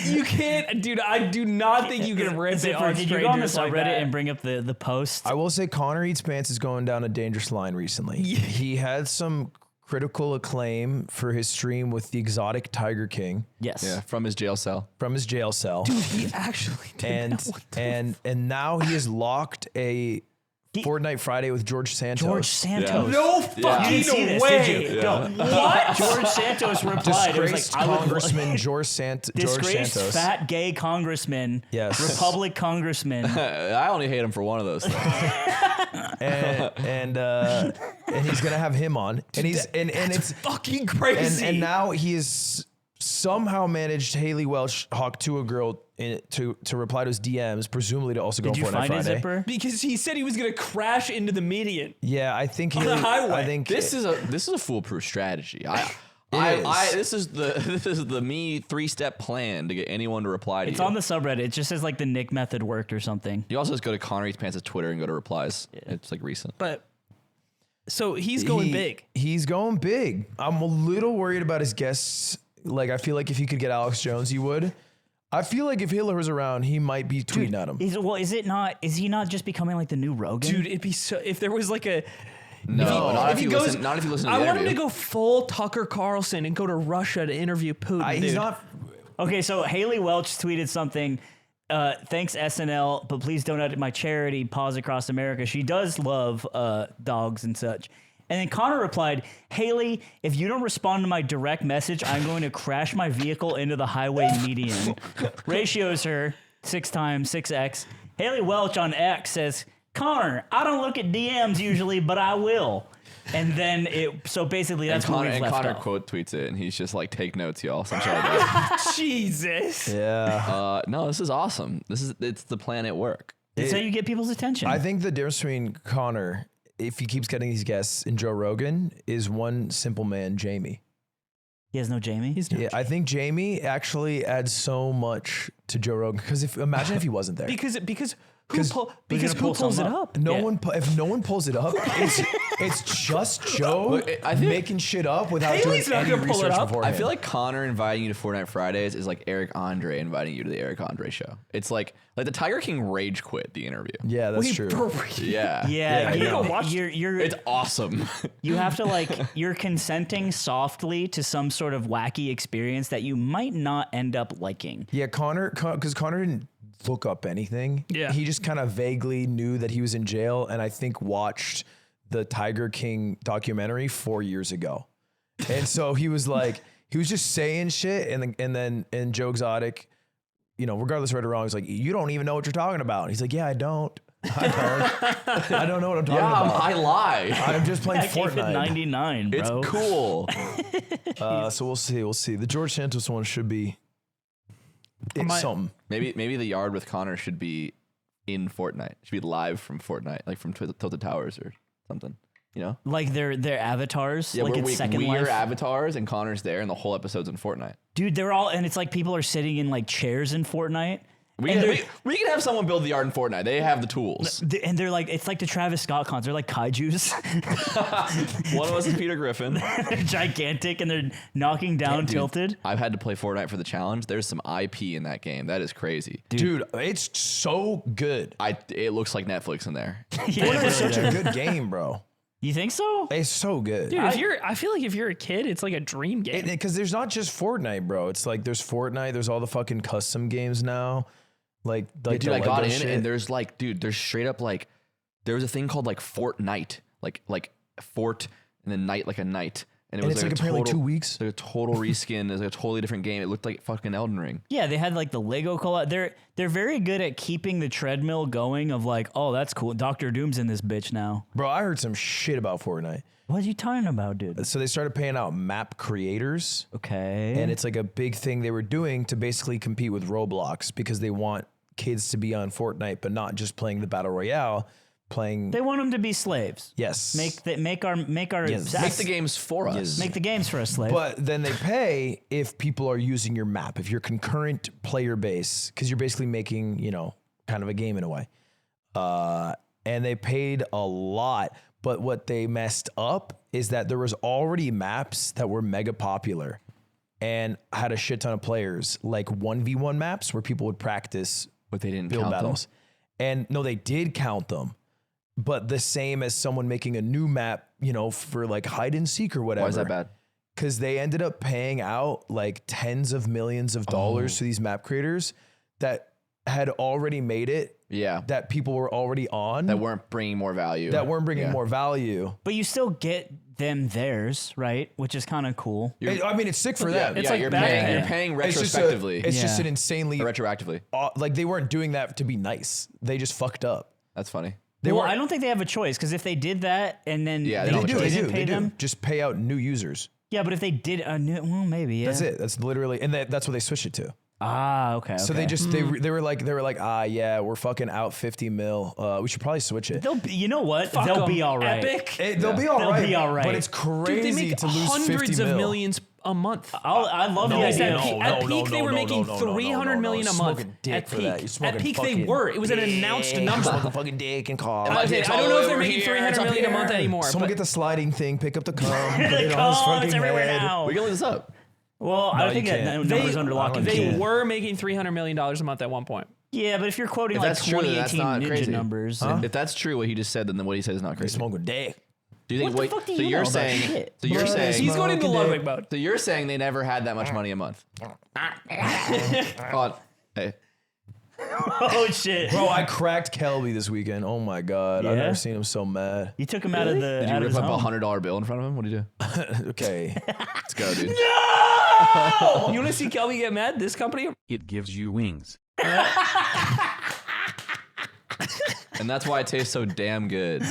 You can't, dude. I do not think you can rip it Zipper, on did you go on the strangers like subreddit that. and bring up the post? I will say Connor Eats Pants is going down a dangerous line recently. He had some critical acclaim for his stream with the exotic Tiger King Yes. Yeah, from his jail cell. from his jail cell. He actually did. And now he has locked a Fortnite Friday with George Santos. George Santos. No You fucking didn't see this, way. did you? No. What? George Santos replied. It was Disgraced like, Congressman George Santos. disgraced fat gay congressman. Yes. Republic congressman. I only hate him for one of those things. and he's gonna have him on, and it's Fucking crazy. and now he has somehow managed Haley Welch, Hawk Tuah girl, to reply to his DMs, presumably to also go Did you on Fortnite find it, Friday. Zipper? because he said he was gonna crash into the median. Yeah, I think the Haley, highway. I think This is a foolproof strategy. This is the me 3-step plan to get anyone to reply to It's you. on the subreddit. It just says like the Nick method worked or something. You also just go to Connor Eats Pants' Twitter and go to replies. It's like recent. But so he's going big. He's going big. I'm a little worried about his guests. Like, I feel like if he could get Alex Jones, he would. I feel like if Hitler was around, he might be tweeting at him. Is he not just becoming like the new Rogan? Dude, it'd be so if there was like a Not if he you goes- listen. Not if you listen to I the want him interview. to go full Tucker Carlson and go to Russia to interview Putin. He's dude. not. Okay, so Haley Welch tweeted something. Thanks SNL, but please don't edit my charity. Pause across America. She does love dogs and such. And then Connor replied, Haley, if you don't respond to my direct message, I'm going to crash my vehicle into the highway median. Ratios her 6x6x. Haley Welch on X says, Connor, I don't look at DMs usually, but I will. And then so basically that's And where we've left Connor off. quote tweets it, and he's just like, "Take notes, y'all." Some shit like that. Jesus. Yeah. No, this is awesome. It's the plan at work. It's how you get people's attention. I think the difference between Connor, if he keeps getting these guests, and Joe Rogan, is one simple man, Jamie. He has no Jamie? Yeah, I think Jamie actually adds so much to Joe Rogan. Because imagine if he wasn't there. Because who Who's pulls pull it some up? No Yeah. one, if no one pulls it up, it's just Joe Look, I think- making shit up without Haley's doing not any gonna pull it research up. beforehand. I feel like Connor inviting you to Fortnite Fridays is like Eric Andre inviting you to the Eric Andre show. It's like the Tiger King rage quit the interview. yeah, that's Wait, true. for real? Yeah. Yeah, I know. you're It's awesome. you have to you're consenting softly to some sort of wacky experience that you might not end up liking. Yeah, because Connor didn't look up anything. Yeah. He just kind of vaguely knew that he was in jail, and I think watched the Tiger King documentary 4 years ago. And so he was just saying shit, and Joe Exotic, regardless of right or wrong, he's like, you don't even know what you're talking about. And he's like, yeah, I don't I don't know what I'm talking about. I lie. I'm just playing I gave it Fortnite. 99, bro. It's cool. So we'll see. The George Santos one should be something. Maybe the yard with Connor should be in Fortnite. Should be live from Fortnite, like from Tilted Towers or something. Like their avatars, Yeah, like where it's Second we Life. are avatars and Connor's there, and the whole episode's in Fortnite. Dude, they're all, and it's like people are sitting in like chairs in Fortnite. We can have someone build the art in Fortnite. They have the tools. And they're like, it's like the Travis Scott cons. They're like kaijus. One of us is Peter Griffin. They're gigantic and they're knocking down tilted. I've had to play Fortnite for the challenge. There's some IP in that game. That is crazy. Dude, it's so good. It looks like Netflix in there. Fortnite is such a good game, bro. You think so? It's so good. Dude, I feel like if you're a kid, it's like a dream game. Because there's not just Fortnite, bro. It's like there's Fortnite. There's all the fucking custom games now. Like Dude, the I got Lego in shit. and there's like, dude, there's straight up like, there was a thing called like Fortnite, like fort and then night like a night. And it's like apparently 2 weeks. Like a total reskin. It's like a totally different game. It looked like fucking Elden Ring. Yeah, they had like the Lego collab. They're very good at keeping the treadmill going of like, oh, that's cool. Dr. Doom's in this bitch now. Bro, I heard some shit about Fortnite. What are you talking about, dude? So they started paying out map creators. Okay. And it's like a big thing they were doing to basically compete with Roblox because they want kids to be on Fortnite, but not just playing the Battle Royale, they want them to be slaves. Yes. Make our Yes. Make the games for us. make the games for us, slave. But then they pay if people are using your map, if your concurrent player base, because you're basically making, kind of a game in a way. And they paid a lot. But what they messed up is that there was already maps that were mega popular and had a shit ton of players, like 1v1 maps where people would practice But they didn't build count battles. And no, they did count them. But the same as someone making a new map, for like hide and seek or whatever. Why is that bad? Because they ended up paying out like tens of millions of dollars to these map creators that had already made it. Yeah. That people were already on. That weren't bringing more value. More value. But you still get them theirs, right? Which is kind of cool. It's sick for them. It's like you're Batman. paying It's retrospectively. just an insanely retroactively. like they weren't doing that to be nice. They just fucked up. That's funny. I don't think they have a choice because if they did that and then Yeah, they they do. didn't pay They do. them, Just pay out new users. yeah. But if they did a new, well, maybe yeah. That's it. That's literally, and that's what they switched it to. Ah, okay. So they just they were like yeah, we're fucking out 50 mil. We should probably switch it. they'll be, you know what? Fuck they'll 'em. be all right. Epic. They'll be all right. be all right. But it's Dude, they crazy make to lose 50 hundreds of mil. millions a month. I love the idea. At peak, they were making 300 million a month. At peak, they were. It was an announced number. Smoking fucking dick and cough. Okay, I don't know if they're making 300 million a month anymore. Someone but get the sliding thing, pick up the cum, put it on his Come on, fucking it's everywhere head. now. We can look this up. Well, I you think that can't. number's under lock and they key. were making $300 million a month at one point. Yeah, but if you're quoting If like that's true, then that's 2018 not ninja crazy. numbers, If that's true, what he just said, then what he said is not They crazy. smoking dick. Do you think? What the fuck do so you you're know about saying? shit? So you're saying? He's going into Ludwig mode. So you're saying they never had that much money a month? Hold on. Hey. oh shit! Bro, I cracked Kelby this weekend. Oh my god, I've Yeah? never seen him so mad. You took him out of the Did you out of rip his up a home. $100 bill in front of him? What did you do? Okay, Let's go, dude. You want to see Kelby get mad? This company? It gives you wings. And that's why it tastes so damn good.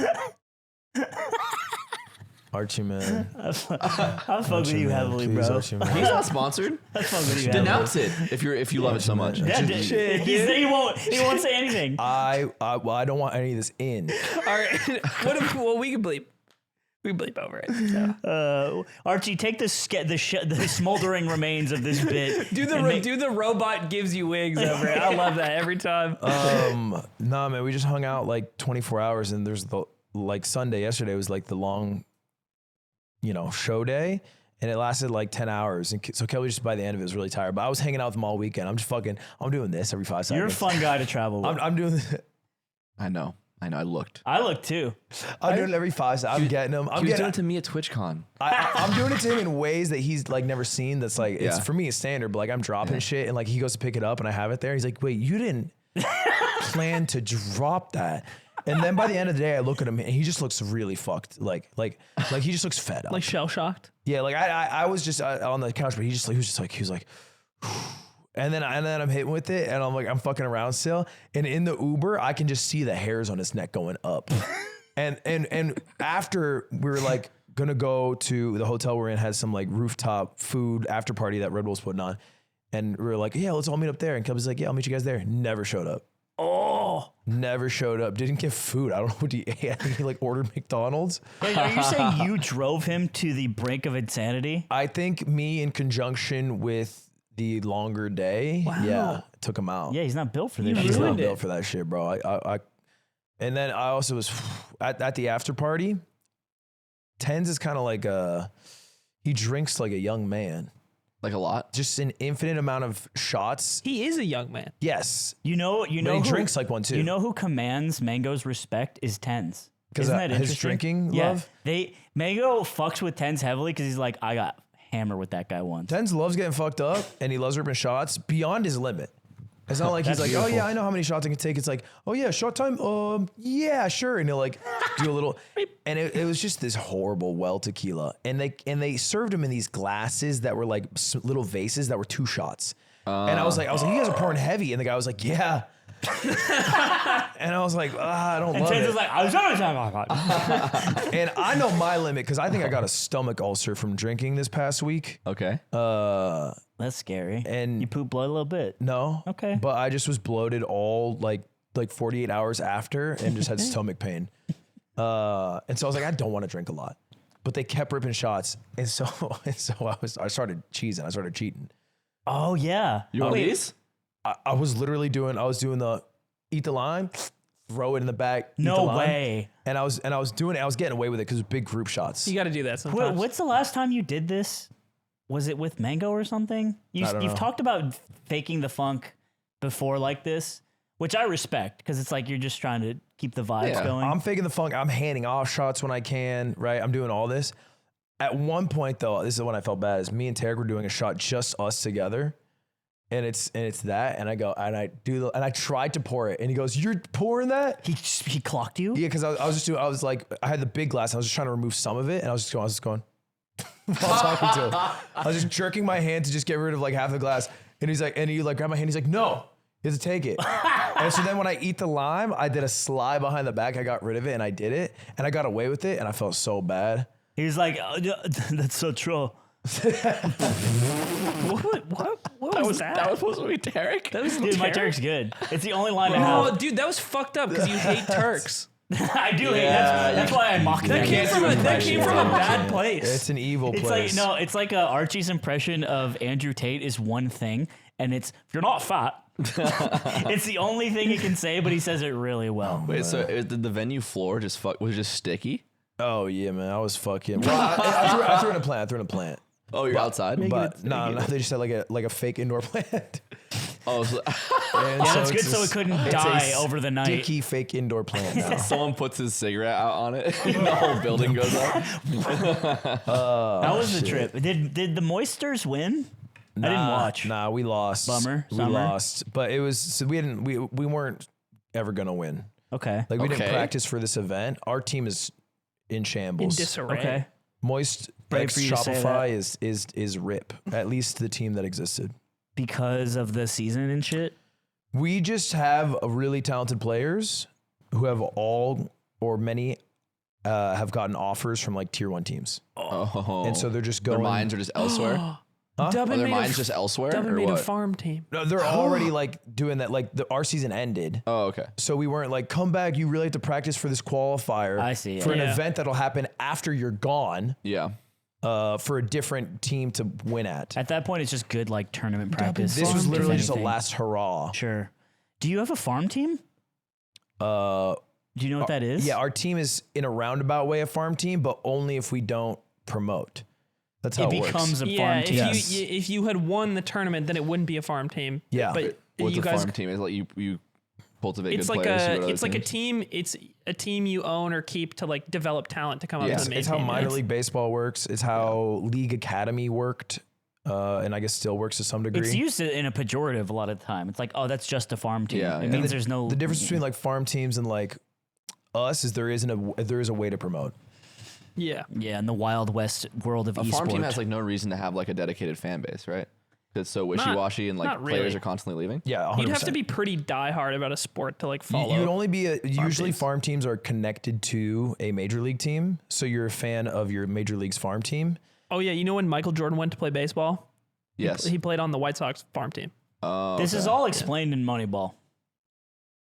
Archie man. I'll fuck with you heavily, Please, bro. Archie, man. He's not sponsored. I'll fuck with you heavily. Denounce it if you love it so much. Yeah, he won't say anything. I don't want any of this in. All right. Well, we can bleep. We can bleep over it. So. Archie, take the smoldering remains of this bit. Do the robot gives you wigs over it. I love that every time. Nah, man, we just hung out like 24 hours, and there's the Sunday. Yesterday was like the long, show day, and it lasted like 10 hours. And so Kelly just by the end of it was really tired. But I was hanging out with him all weekend. I'm doing this every 5 seconds. You're a fun guy to travel with. I'm doing this. I know. I looked. I look too. I'm doing it every 5 seconds. I'm getting him. He was doing it to me at TwitchCon. I'm doing it to him in ways that he's like never seen. That's like, it's Yeah. for me, it's standard, but like I'm dropping shit and like he goes to pick it up and I have it there. He's like, wait, you didn't plan to drop that. And then by the end of the day, I look at him and he just looks really fucked. Like he just looks fed up. Like shell shocked. Yeah. Like I was just on the couch, but he was like, and then I'm hitting with it and I'm fucking around still. And in the Uber, I can just see the hairs on his neck going up. and after we were like gonna go to the hotel we're in, had some like rooftop food after party that Red Bull's putting on. And we were like, yeah, let's all meet up there. And Kelby's like, yeah, I'll meet you guys there. Never showed up. Oh, Never showed up. Didn't get food. I don't know what he ate. I think he like ordered McDonald's. wait, are you saying you drove him to the brink of insanity? I think me in conjunction with the longer day, yeah, took him out. Yeah, he's not built for this. He's shit. not built for that shit, bro. And then I also was at the after party. Tenz is kind of like he drinks like a young man. Like a lot? Just an infinite amount of shots. He is a young man. Yes. You know But he who, drinks like one too. You know who commands Mango's respect is Tenz. Because Isn't that his interesting? drinking Yeah. love? Mango fucks with Tenz heavily because he's like, I got hammered with that guy once. Tenz loves getting fucked up and he loves ripping shots beyond his limit. It's not like he's That's like, oh beautiful. yeah, I know how many shots I can take. It's like, oh yeah, shot time. Yeah, sure. And he'll like do a little, and it was just this horrible well tequila. And they served him in these glasses that were like little vases that were 2 shots. And I was like, you guys are pouring heavy. And the guy was like, yeah. And I was like, I don't love Tenz it. is like, I was talking. And I know my limit because I think I got a stomach ulcer from drinking this past week. Okay. That's scary. And you poop blood a little bit. No. Okay. But I just was bloated all like 48 hours after and just had stomach pain. And so I was like, I don't want to drink a lot. But they kept ripping shots. And so I started cheesing. I started cheating. Oh yeah. You want these? I was literally doing the eat the lime, throw it in the back. Eat the No lime. way. And I was doing it. I was getting away with it because it was big group shots. You got to do that sometimes. What's the last time you did this? Was it with Mango or something? I don't You've know. talked about faking the funk before like this, which I respect because it's like you're just trying to keep the vibes Yeah. going. I'm faking the funk. I'm handing off shots when I can, right? I'm doing all this. At one point though, this is when I felt bad, is me and Tarek were doing a shot just us together. And it's that, and I tried to pour it, and he goes, "You're pouring that?" He clocked you? Yeah, because I was like, I had the big glass, and I was just trying to remove some of it, and I was just going while talking to him. I was just jerking my hand to just get rid of like half the glass, and he grabbed my hand, he's like, "No, you have to take it." And so then when I eat the lime, I did a slide behind the back, I got rid of it, and I did it, and I got away with it, and I felt so bad. He was like, that's so true. What was that? That was supposed to be Tarek? That was Dude, my Tarek? Turk's good. It's the only line I Oh, have. dude, that was fucked up because you hate Turks. I do hate that's why I mock That came from a bad place. It's an evil It's place. like, no, it's like Archie's impression of Andrew Tate is one thing, and it's, if you're not fat. It's the only thing he can say, but he says it really well. Wait, so did the venue floor was just sticky? Oh yeah, man, I was fucking. Well, I threw in a plant. I threw in a plant. Oh, you're outside? But no, they just had like a fake indoor plant. Oh, so And Yeah, that's good it's so a- it couldn't it's die a over the night. Sticky fake indoor plant now. someone puts his cigarette out on it, and the whole building goes up. That was the trip. Did the Moisters win? I didn't watch. Nah, we lost. Bummer. We Summer. lost. But it was so we weren't ever gonna win. Okay. Like we didn't Okay. practice for this event. Our team is in shambles. In disarray. Okay. Moist Brave X for you to say Shopify is rip. At least the team that existed. Because of the season and shit. We just have a really talented players who have all or many have gotten offers from like tier 1 teams. Oh. And so they're just their going. minds are just elsewhere? Dubbin Are their made minds just elsewhere? Dubbin or made a what? farm team. No, they're already like doing that. Like our season ended. Oh, okay. So we weren't like, come back. You really have to practice for this qualifier. I see, For an yeah. event that'll happen after you're gone. Yeah. For a different team to win at. At that point, it's just good like tournament practice. This was if literally just a anything. last hurrah. Sure. Do you have a farm team? Uh, Do you know what that is? yeah, our team is in a roundabout way a farm team, but only if we don't promote. That's how it it, becomes works. a Yeah, farm if team. Yes. if you had won the tournament, then it wouldn't be a farm team. Yeah. but What's you a guys, farm team? Is like you cultivate it's good like players. to go to it's other like a teams? team. It's a team you own or keep to like develop talent to come up Yeah. to the main It's how team. minor It's- league baseball works. It's how League Academy worked. And I guess still works to some degree. It's used in a pejorative a lot of the time. It's like, oh, that's just a farm team. Yeah, It yeah. means the, there's no the difference between like farm teams and like us is there is a way to promote. Yeah, Yeah, in the Wild West world of A esports. farm team has like no reason to have like a dedicated fan base, right? It's so wishy-washy and like not players really. are constantly leaving. Yeah, 100%. you'd have to be pretty diehard about a sport to like follow. You would only be usually teams. farm teams are connected to a major league team, so you're a fan of your major league's farm team. Oh yeah, you know when Michael Jordan went to play baseball? Yes. He played on the White Sox farm team. Oh, This is okay. all explained in Moneyball.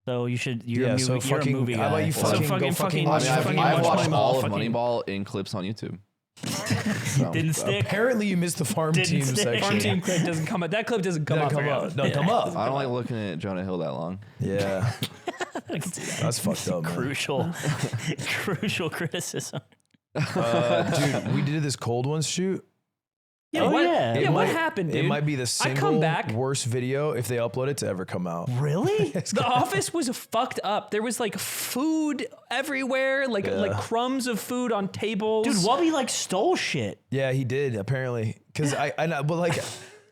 So you should. You're, Yeah, a, so movie, you're a fucking- movie how guy. about you so fucking fucking go fucking watch I mean, fucking I've watch watched Moneyball, all of fucking- Moneyball in clips on YouTube. Didn't stick. Apparently, you missed the farm team stick. section. Farm team clip doesn't come up. That clip doesn't come up. Come very up. often. No, come up. I don't like looking at Jonah Hill that long. Yeah. That's fucked up, man. Crucial criticism. Dude, we did this cold ones shoot. Yeah, Oh, what, yeah. yeah, It what might- happened, dude? It might be the I single come back. worst video if they upload it to ever come out. Really? The office was fucked up. There was like food everywhere, like crumbs of food on tables. Dude, Wubby like stole shit. Yeah, he did apparently. Because I know, but like,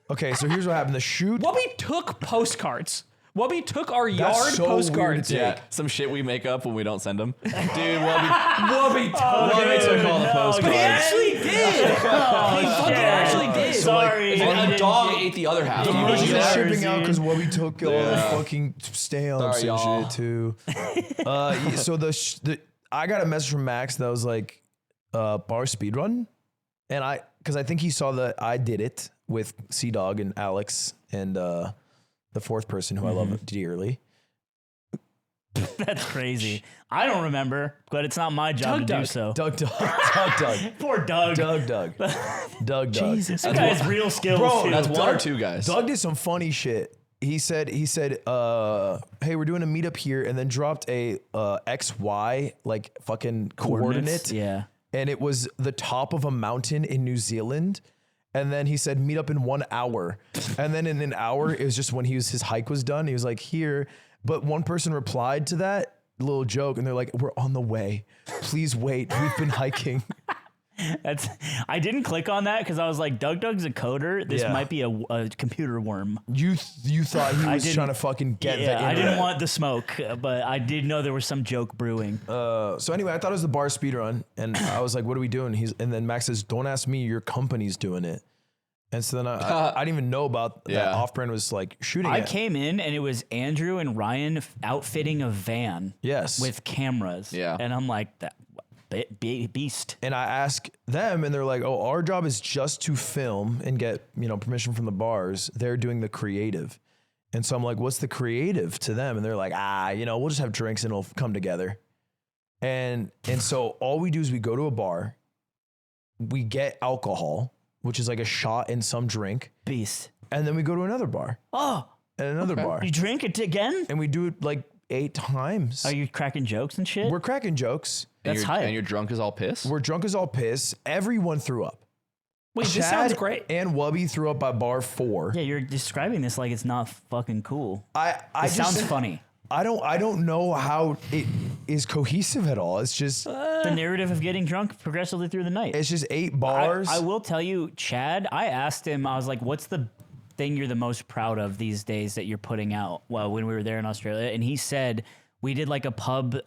okay, so here's what happened. The shoot. Wubby took postcards. Wubby took our That's yard so weird postcards. to Yeah, some shit we make up when we don't send them. Dude, Wubby took. Wubby took all the postcards. But he actually did. He fucking actually did. Sorry. And a dog ate the other half. He was You just know? shipping out because Wubby took all the fucking stamps Sorry, and y'all. shit too. So I got a message from Max that was like, bar speedrun. And because I think he saw that I did it with Sea Dog and Alex and the fourth person who I love dearly. That's crazy. I don't remember, but it's not my job to do so. Doug. Poor Doug. Doug. Jesus. That guy has real skills Bro, too. That's one or two guys. Doug did some funny shit. He said, hey, we're doing a meetup here, and then dropped a XY like fucking coordinate. Yeah. And it was the top of a mountain in New Zealand. And then he said, meet up in 1 hour. And then in an hour, it was just when his hike was done. He was like, here. But one person replied to that little joke, and they're like, we're on the way. Please wait. We've been hiking. I didn't click on that because I was like, Doug's a coder. This Yeah. might be a computer worm. You thought he was trying to fucking get the Yeah, I internet. didn't want the smoke, but I did know there was some joke brewing. So anyway, I thought it was the bar speedrun, and I was like, what are we doing? And then Max says, don't ask me, your company's doing it. And so then I didn't even know about that Yeah. Off-Brand was like shooting I it. came in and it was Andrew and Ryan outfitting a van. Yes. With cameras. Yeah. And I'm like, that beast. And I ask them, and they're like, oh, our job is just to film and get, permission from the bars. They're doing the creative. And so I'm like, what's the creative to them? And they're like, we'll just have drinks and it'll come together. And so all we do is we go to a bar, we get alcohol, which is like a shot in some drink. Beast. And then we go to another bar Oh, and another bar. you drink it again? And we do it like 8 times. Are you cracking jokes and shit? We're cracking jokes. And That's you're, hype. and you're drunk as all piss? We're drunk as all piss. Everyone threw up. Wait, this Chad sounds great. And Wubby threw up by bar 4. Yeah, you're describing this like it's not fucking cool. I It sounds funny. I don't know how it is cohesive at all. It's just The narrative of getting drunk progressively through the night. it's just 8 bars. I will tell you, Chad, I asked him, I was like, what's the thing you're the most proud of these days that you're putting out? Well, when we were there in Australia, and he said, we did like a pub,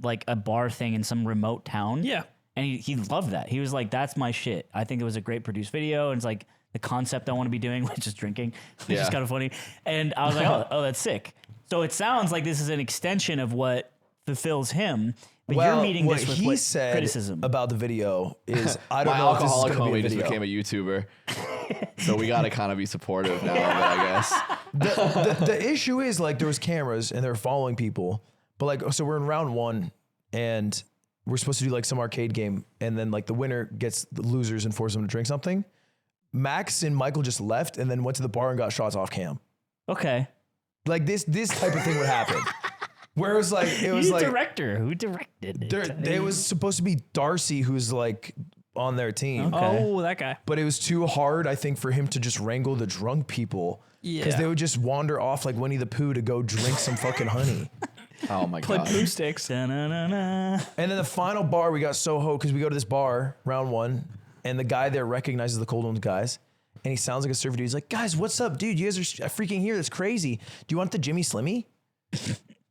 like a bar thing in some remote town. Yeah. And he loved that. He was like, that's my shit. I think it was a great produced video. And it's like the concept I want to be doing, which is drinking, which is Yeah. kind of funny. And I was like, oh, that's sick. So it sounds like this is an extension of what fulfills him. But you're meeting what this with he what said criticism. about the video is I don't My know if this is alcoholic going to be homie a just video. became a YouTuber. So we got to kind of be supportive now of it, I guess. The issue is like there was cameras and they're following people, but like so we're in round 1 and we're supposed to do like some arcade game, and then like the winner gets the losers and forces them to drink something. Max and Michael just left and then went to the bar and got shots off cam. Okay. Like this type of thing would happen. Where it was like He's a director. Who directed it? it was supposed to be Darcy who's like on their team. Okay. Oh, that guy. But it was too hard, I think, for him to just wrangle the drunk people. Because Yeah. they would just wander off like Winnie the Pooh to go drink some fucking honey. Oh my Play God. poo sticks. Da-na-na-na. And then the final bar, we got so ho because we go to this bar, round 1, and the guy there recognizes the Cold Ones guys. And he sounds like a surfer dude. He's like, guys, what's up, dude? You guys are freaking here. That's crazy. Do you want the Jimmy Slimmy?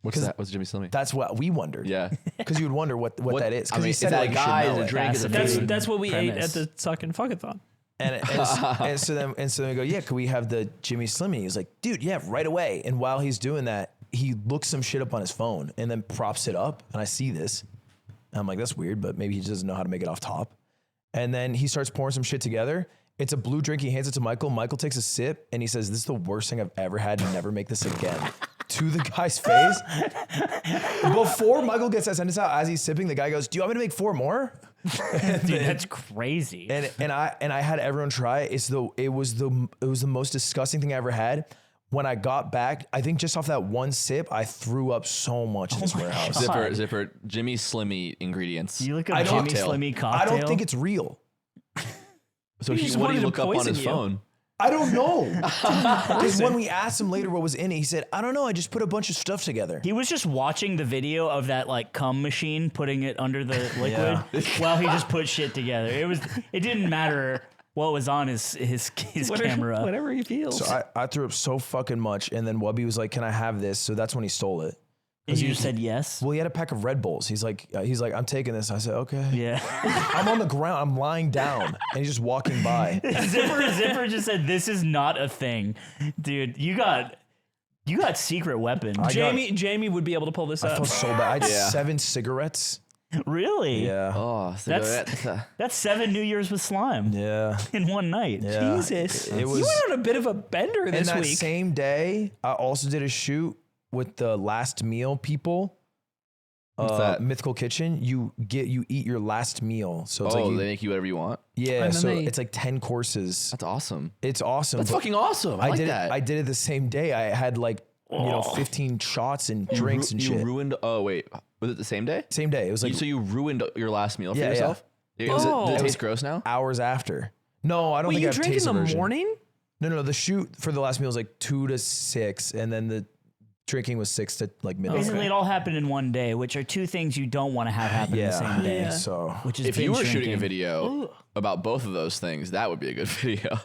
What's that? What's Jimmy Slimmy? That's what we wondered. Yeah. Because you would wonder what that is. I Because mean, he is said that it like a you should guy, know is a it. drink, is a That's food? that's what we ate Premise. at the sucking fuckathon. And so then we go, yeah, could we have the Jimmy Slimmy? He's like, dude, yeah, right away. And while he's doing that, he looks some shit up on his phone and then props it up. And I see this. And I'm like, that's weird, but maybe he just doesn't know how to make it off top. And then he starts pouring some shit together. It's a blue drink. He hands it to Michael. Michael takes a sip and he says, this is the worst thing I've ever had. Never make this again. To the guy's face. Before Michael gets that sentence out, as he's sipping, the guy goes, do you want me to make 4 more? Dude, that's crazy. And I had everyone try it. It was the most disgusting thing I ever had. When I got back, I think just off that one sip, I threw up so much in this warehouse. Zipper, Jimmy Slimmy ingredients. You look up Jimmy Slimmy cocktail. I don't think it's real. So He just what do wanted you to look up on poison his you. phone? I don't know. Because when we asked him later what was in it, he said, I don't know. I just put a bunch of stuff together. He was just watching the video of that like cum machine putting it under the liquid while he just put shit together. It didn't matter what was on his camera. Whatever he feels. So I threw up so fucking much. And then Wubby was like, can I have this? So that's when he stole it. And you just said yes? Well, he had a pack of Red Bulls. He's like, I'm taking this. I said, okay. Yeah. I'm on the ground. I'm lying down. And he's just walking by. Zipper just said, this is not a thing. Dude, you got secret weapons. Jamie would be able to pull this I up. felt so bad. I had 7 cigarettes. Really? Yeah. Oh, That's 7 New Year's with slime Yeah. in one night. Yeah. Jesus. It was, you went on a bit of a bender and this that week. same day, I also did a shoot with the last meal people. What's that? Mythical Kitchen. You eat your last meal. So it's they like make you whatever you want. yeah. And then So they- it's like 10 courses. That's awesome. It's awesome. That's but fucking awesome. I like did that. it. I did it the same day. I had like 15 shots and drinks and shit. You ruined. Oh wait, was it the same day? Same day. It was like So you ruined your last meal for Yeah, yourself? Oh. Does it taste gross now? hours after. No, I don't Wait, think you I have drink in taste the aversion. morning? No. The shoot for the last meal was like 2 to 6, and then the drinking was 6 to like midnight. Basically, it all happened in one day, which are 2 things you don't want to have happen in the same day. Yeah. So Which is If you binge were shooting a drinking. video about both of those things, that would be a good video.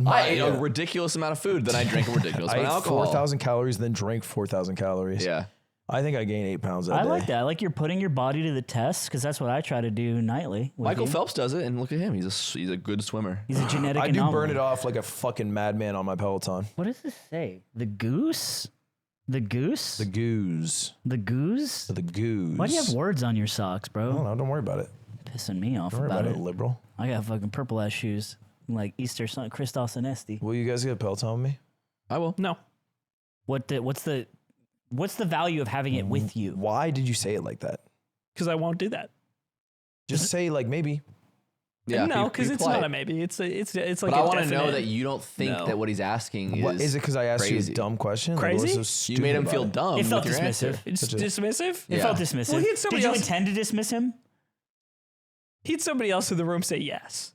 I ate a ridiculous amount of food, then I drank a ridiculous I amount of ate alcohol. 4,000 calories, then drank 4,000 calories. Yeah. I think I gained 8 pounds that I day. like that. I like you're putting your body to the test because that's what I try to do nightly. with Michael you. Phelps does it, and look at him. He's a good swimmer. He's a genetic I do anomaly. burn it off like a fucking madman on my Peloton. What does this say? The goose? The goose? The goose. The goose? The goose. Why do you have words on your socks, bro? I don't know. Don't worry about it. Pissing me off Don't worry about about it. it, liberal. I got fucking purple ass shoes. Like Easter Sun Christos and Esti. Will you guys get a Peloton with me? I will. No. What's the value of having it with you? Why did you say it like that? Because I won't do that. Just say like maybe. Yeah, no, be because it's polite. not a maybe. It's like But I want to know definite that you don't think no. that what he's asking What is it? Because I asked crazy. you a dumb question. Like, Crazy? what's so You made him stupid feel about dumb It felt with your answer. dismissive. It's Such a- dismissive. It Yeah. felt dismissive. Well, he had somebody Did you else- intend to dismiss him? He had somebody else in the room say yes,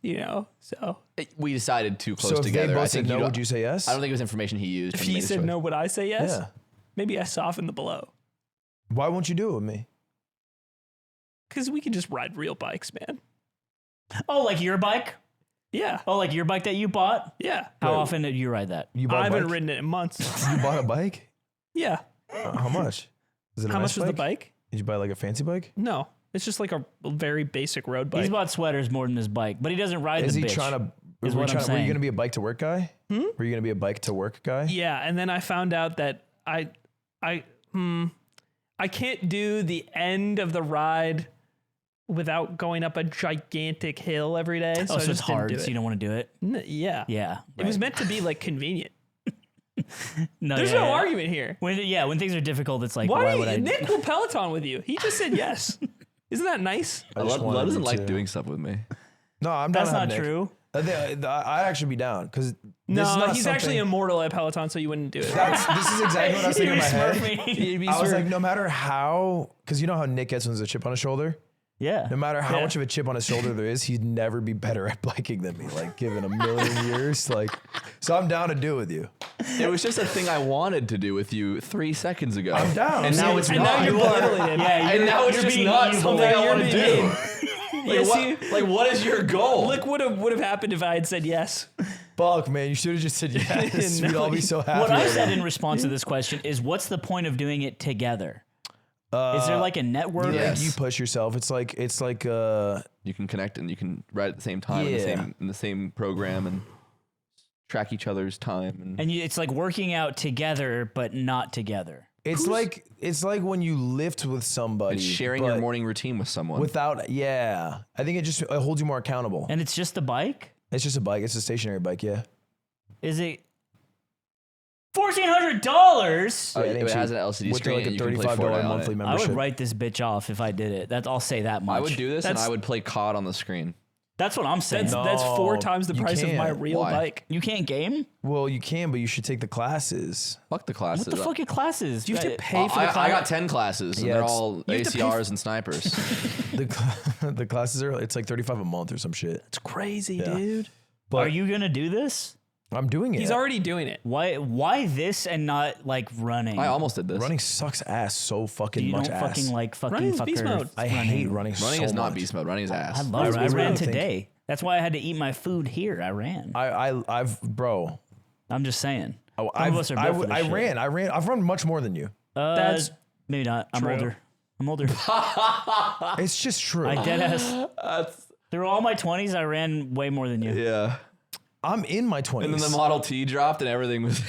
so We decided too it? close So if together. they I both think said no, don't- would you say yes? I don't think it was information he used. if when he made his said choice. no, would I say yes? Yeah. Maybe I softened the blow. Why won't you do it with me? Because we can just ride real bikes, man. Oh, like your bike? Yeah. Oh, like your bike that you bought? Yeah. How often did you ride that? You I bought a haven't bike? ridden it in months. You bought a bike? Yeah. How much? Is it a How nice much was the bike? Did you buy like a fancy bike? No. It's just like a very basic road bike. He's bought sweaters more than his bike, but he doesn't ride Is the he bitch. trying to? is were what I'm you saying. going to be a bike to work guy? Were you going to be a bike to work guy? Yeah, and then I found out that I can't do the end of the ride without going up a gigantic hill every day. Oh, So, I so it's just didn't hard, do so it. you don't want to do it? Yeah. Yeah. It was meant to be like convenient. No, There's yeah, no yeah. argument here. When things are difficult, it's like, Why, why do would I? Nick will Peloton with you? He just said yes. Isn't that nice? I just Lud wanted doesn't you like to- doing stuff with me. No, I'm down That's to have not Nick. true. I'd actually be down because No, he's actually immortal at Peloton, so you wouldn't do it. This is exactly what I was thinking in my head. You'd be I was sort like, of- no matter how, because you know how Nick gets when there's a chip on his shoulder. Yeah. No matter how Yeah. much of a chip on his shoulder there is, he'd never be better at biking than me. Like given a million years, like. So I'm down to do it with you. It was just a thing I wanted to do with you 3 seconds ago. I'm down. And now it's and not. now you're belittling him. Yeah, and now it's you're just being not evil. something I You're want to being do. Yeah, see, Like, what is your goal? look what would have happened if I had said yes. Fuck, man, you should have just said yes. We'd all be so happy. What I said in response to this question is, what's the point of doing it together? Is there like a network? Yes. You push yourself. It's like You can connect and you can ride at the same time in the same program and track each other's time. And it's like working out together, but not together. it's like when you lift with somebody and sharing your but morning routine with someone. without I think it holds you more accountable. And it's just the bike? It's just a bike. It's a stationary bike. Yeah. Is it? $1,400. Oh, it has an LCD with screen. like a and you can play $35 Fortnite on monthly it. I membership. would write this bitch off if I did it. I'll say that much. I would do this, and That's- I would play COD on the screen. That's what I'm saying. That's 4 No, times the you price of my can't. real Why? bike. You can't game? Well, you can, but you should take the classes. Fuck the classes. What the fuck are classes? You have to pay for the I class. got 10 classes, and Yeah, they're it's- all you have to pay ACRs and snipers. The classes are it's like $35 a month or some shit. It's crazy, Yeah. dude. But Are you gonna do this? I'm doing it. He's already doing it. Why this and not like running? I almost did this. running sucks ass so fucking You much don't ass. fucking like fucking Running's fucker. beast mode. I hate running. Running so is not much. beast mode. Running is ass. I love it. I I ran think- today. That's why I had to eat my food here. I ran. Bro. I'm just saying. Oh, Some of us are built for this shit. I ran. I've run much more than you. That's Maybe not. I'm true. older. I'm older. It's just true. I dead ass. Through all my 20s, I ran way more than you. Yeah. I'm in my 20s. And then the Model T dropped, and everything was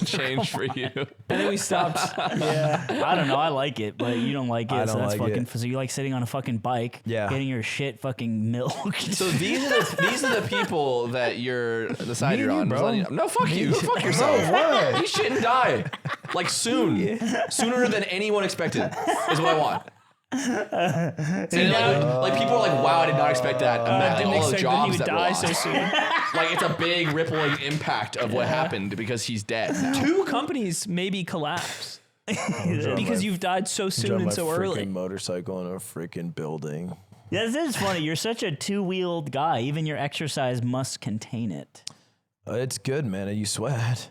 changed for you. and then we stopped. Yeah. I don't know. I like it, but you don't like it. I so don't that's like fucking. it. So you like sitting on a fucking bike, Yeah. getting your shit fucking milked. So these are the people that you're the side Me you're and on. you, Just bro. letting you- No, fuck you. Go fuck yourself. what? You shit and die. Like soon. Sooner than anyone expected is what I want. And like people are like, wow, I did not expect that. I didn't all the expect that he jobs would that were die lost. so soon. Like it's a big rippling impact of what happened because he's dead now. 2 companies maybe collapse because you've died so soon and so early. Motorcycle in a freaking building. Yeah, this is funny. You're such a two-wheeled guy. Even your exercise must contain it. It's good, man. You sweat.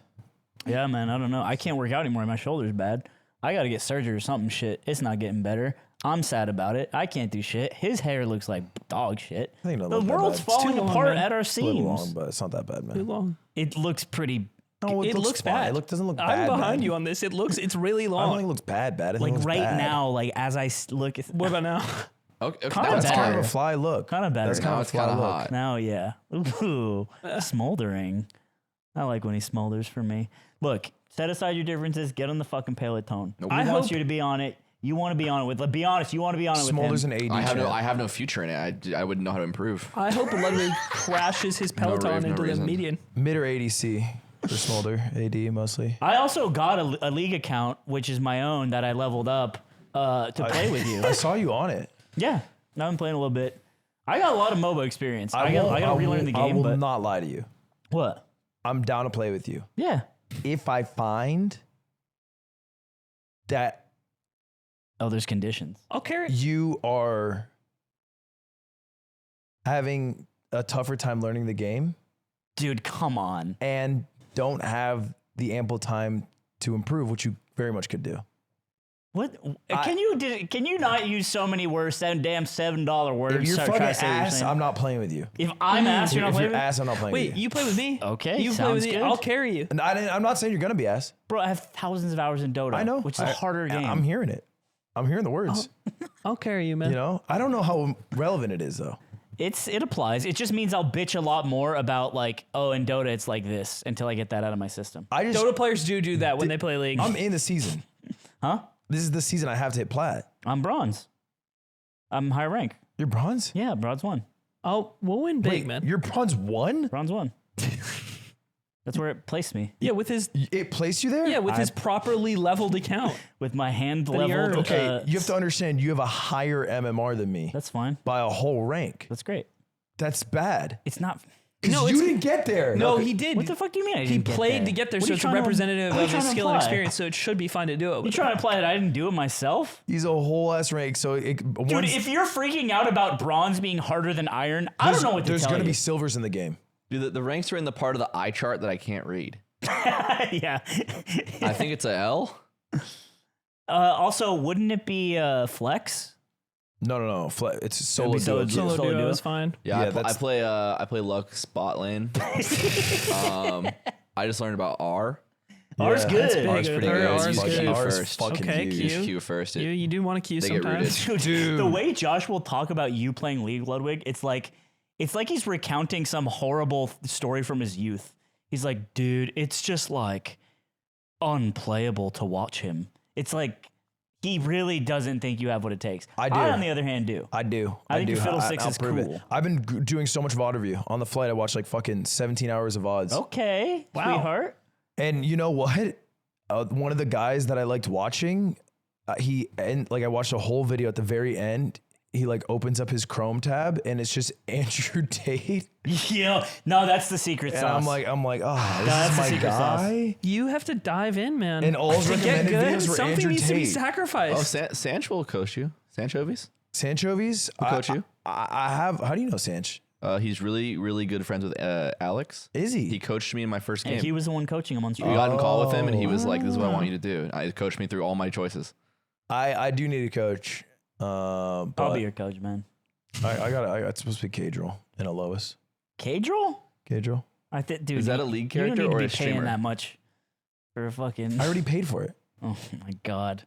Yeah, man. I don't know. I can't work out anymore. My shoulder's bad. I got to get surgery or something shit. It's not getting better. I'm sad about it. I can't do shit. His hair looks like dog shit. I think it The doesn't look that world's bad. falling It's too long, apart man. at our It's a little long, seams. but it's not that bad, man. Too long. It looks pretty No, It looks fine. bad. It doesn't look bad. I'm behind man. you on this. It's really I don't long. think it looks bad. I think like it looks right bad. now. Like as I look at What about now? Okay, Kinda now it's better. Kind hard. of a fly look. Kinda better. That's kind Now of a it's fly kind of look. hot. now, yeah. Ooh, smoldering. I like when he smolders for me. Look, set aside your differences. Get on the fucking peloton. Nope. He I wants hope- you to be on it. You want to be on it with. Be honest. You want to be on it with Smolders him. and AD. I have no future in it. I wouldn't know how to improve. I hope Ludwig crashes his Peloton no into the reason. median. Mid or ADC for Smolder. AD mostly. I also got a league account, which is my own that I leveled up to play with you. I saw you on it. Yeah, now I'm playing a little bit. I got a lot of MOBA experience. I got to relearn the I game, will but not lie to you. what? I'm down to play with you. Yeah. If I find that Oh, there's conditions. I'll carry it. you are having a tougher time learning the game Dude, come on. and don't have the ample time to improve, which you very much could do. What can you not use so many words? That damn $7 words. If you're Try fucking to say what you're ass, saying. I'm not playing with you. If I'm ass, you're not If playing you're with me? ass, I'm not playing Wait, with you. you play with me? Okay, You play sounds with me. good. I'll carry you. And I'm not saying you're gonna be ass. Bro, I have thousands of hours in Dota. I know. Which is a harder game. I'm hearing it. I'm hearing the words. I'll carry you, man. You know, I don't know how relevant it is though. It applies. It just means I'll bitch a lot more about like, oh, in Dota it's like this until I get that out of my system. I just Dota players do that when they play League. I'm in the season. Huh? This is the season I have to hit plat. I'm bronze. I'm high rank. You're bronze? Yeah, bronze 1. Oh, we'll win big, Wait, man. you're bronze 1? Bronze 1. That's where it placed me. Yeah, with his It placed you there? his properly leveled account. With my hand he leveled. earned. Okay, you have to understand you have a higher MMR than me That's fine. by a whole rank. That's great. That's bad. It's not. Because No, you it's- didn't get there. No, he did. What the fuck do you mean? I He didn't get played there? to get there, What so are you it's trying to- representative what are you of trying his to skill and imply? experience. So it should be fine to do it. You With trying to play that I didn't do it myself? He's a whole ass rank. So Dude, if you're freaking out about bronze being harder than iron, I don't know what to there's tell gonna you. be silvers in the game. Dude, the ranks are in the part of the eye chart that I can't read. Yeah. I think it's a L. Also, wouldn't it be flex? No. It's solo It'd be duo. solo- solo Solo duo duo? is fine. Yeah, Yeah, I that's- play Lux spot lane. I just learned about R. Ours good. That's big. R's pretty Third good. R's Use good. Q R's first. fucking Okay, huge. Q. Use Q first. You do want to queue They get sometimes. Dude, the way Josh will talk about you playing League, Ludwig, it's like he's recounting some horrible story from his youth. He's like, dude, it's just like unplayable to watch him. It's like he really doesn't think you have what it takes. I do. on the other hand, do. I do. I think do. your Fiddlesticks I'll is prove it. cool. I've been doing so much VOD review. On the flight, I watched like fucking 17 hours of VODs. Okay, Wow. sweetheart. And you know what? One of the guys that I liked watching, I watched a whole video at the very end. He like opens up his Chrome tab and it's just Andrew Tate. Yeah, no, that's the secret And sauce. I'm like, oh, that's the this is my secret guy. You have to dive in, man. And all his to get recommended good, videos were something Andrew needs to be Tate. sacrificed. Oh, Sanch will coach you. Sanchovies? Sanchovies? Will coach you? I have. How do you know Sanch? He's really, really good friends with Alex. Is he? He coached me in my first game. He was the one coaching him on We stream. got in call with him, and he was like, "This is what I want you to do." And he coached me through all my choices. I do need a coach. I'll be your coach, man. It's supposed to be Cadril and a Lois. Cadril? Cadril? Dude, Is that a league you character don't need or to a be paying streamer? that much for a fucking. I already paid for it. Oh my god.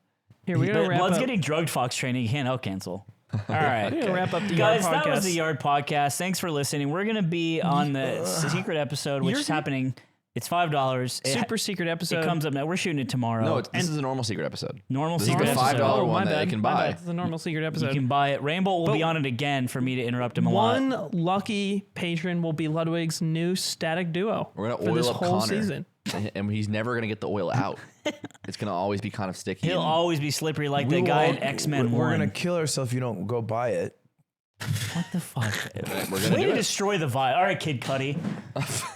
Here we gotta wrap Blood's up. getting drugged fox training. You can't out cancel. All right. We gotta wrap up the Guys, Yard that was podcast. the Yard Podcast. Thanks for listening. We're going to be on the secret episode, which is happening. It's $5. Super secret episode. It comes up now. We're shooting it tomorrow. No, this is a normal secret episode. Normal This is secret the $5 episode. Oh, one my that bad. they can My buy. bad. This is a normal secret episode. You can buy it. Rainbow will be on it again for me to interrupt him a lot. One lucky patron will be Ludwig's new static duo We're gonna for oil this up whole Connor, season. and he's never gonna get the oil out. It's gonna always be kind of sticky. He'll and- always be slippery like the guy in X-Men 1. We're gonna kill ourselves if you don't go buy it. What the fuck? We're gonna Way do to it. destroy the vial. All right, Kid Cudi.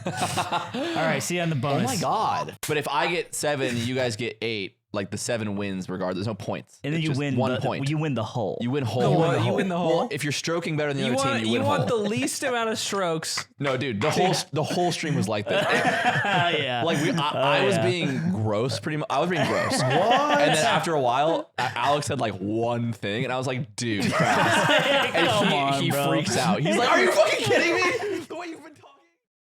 All right, see you on the Oh bonus. my god! But if I get 7, you guys get 8. Like the 7 wins regardless. There's no points. And then It's you just win 1 the, point. You win the whole. You win whole. what? You win the whole? Well, if you're stroking better than the You other want, team, you win want the whole. least amount of strokes. No, dude, the whole stream was like this. yeah. Like I was being gross, pretty much. I was being gross. What? And then after a while, Alex said like one thing, and I was like, "Dude, crap." And Come on, he bro. freaks out. He's like, "Are you fucking kidding me?"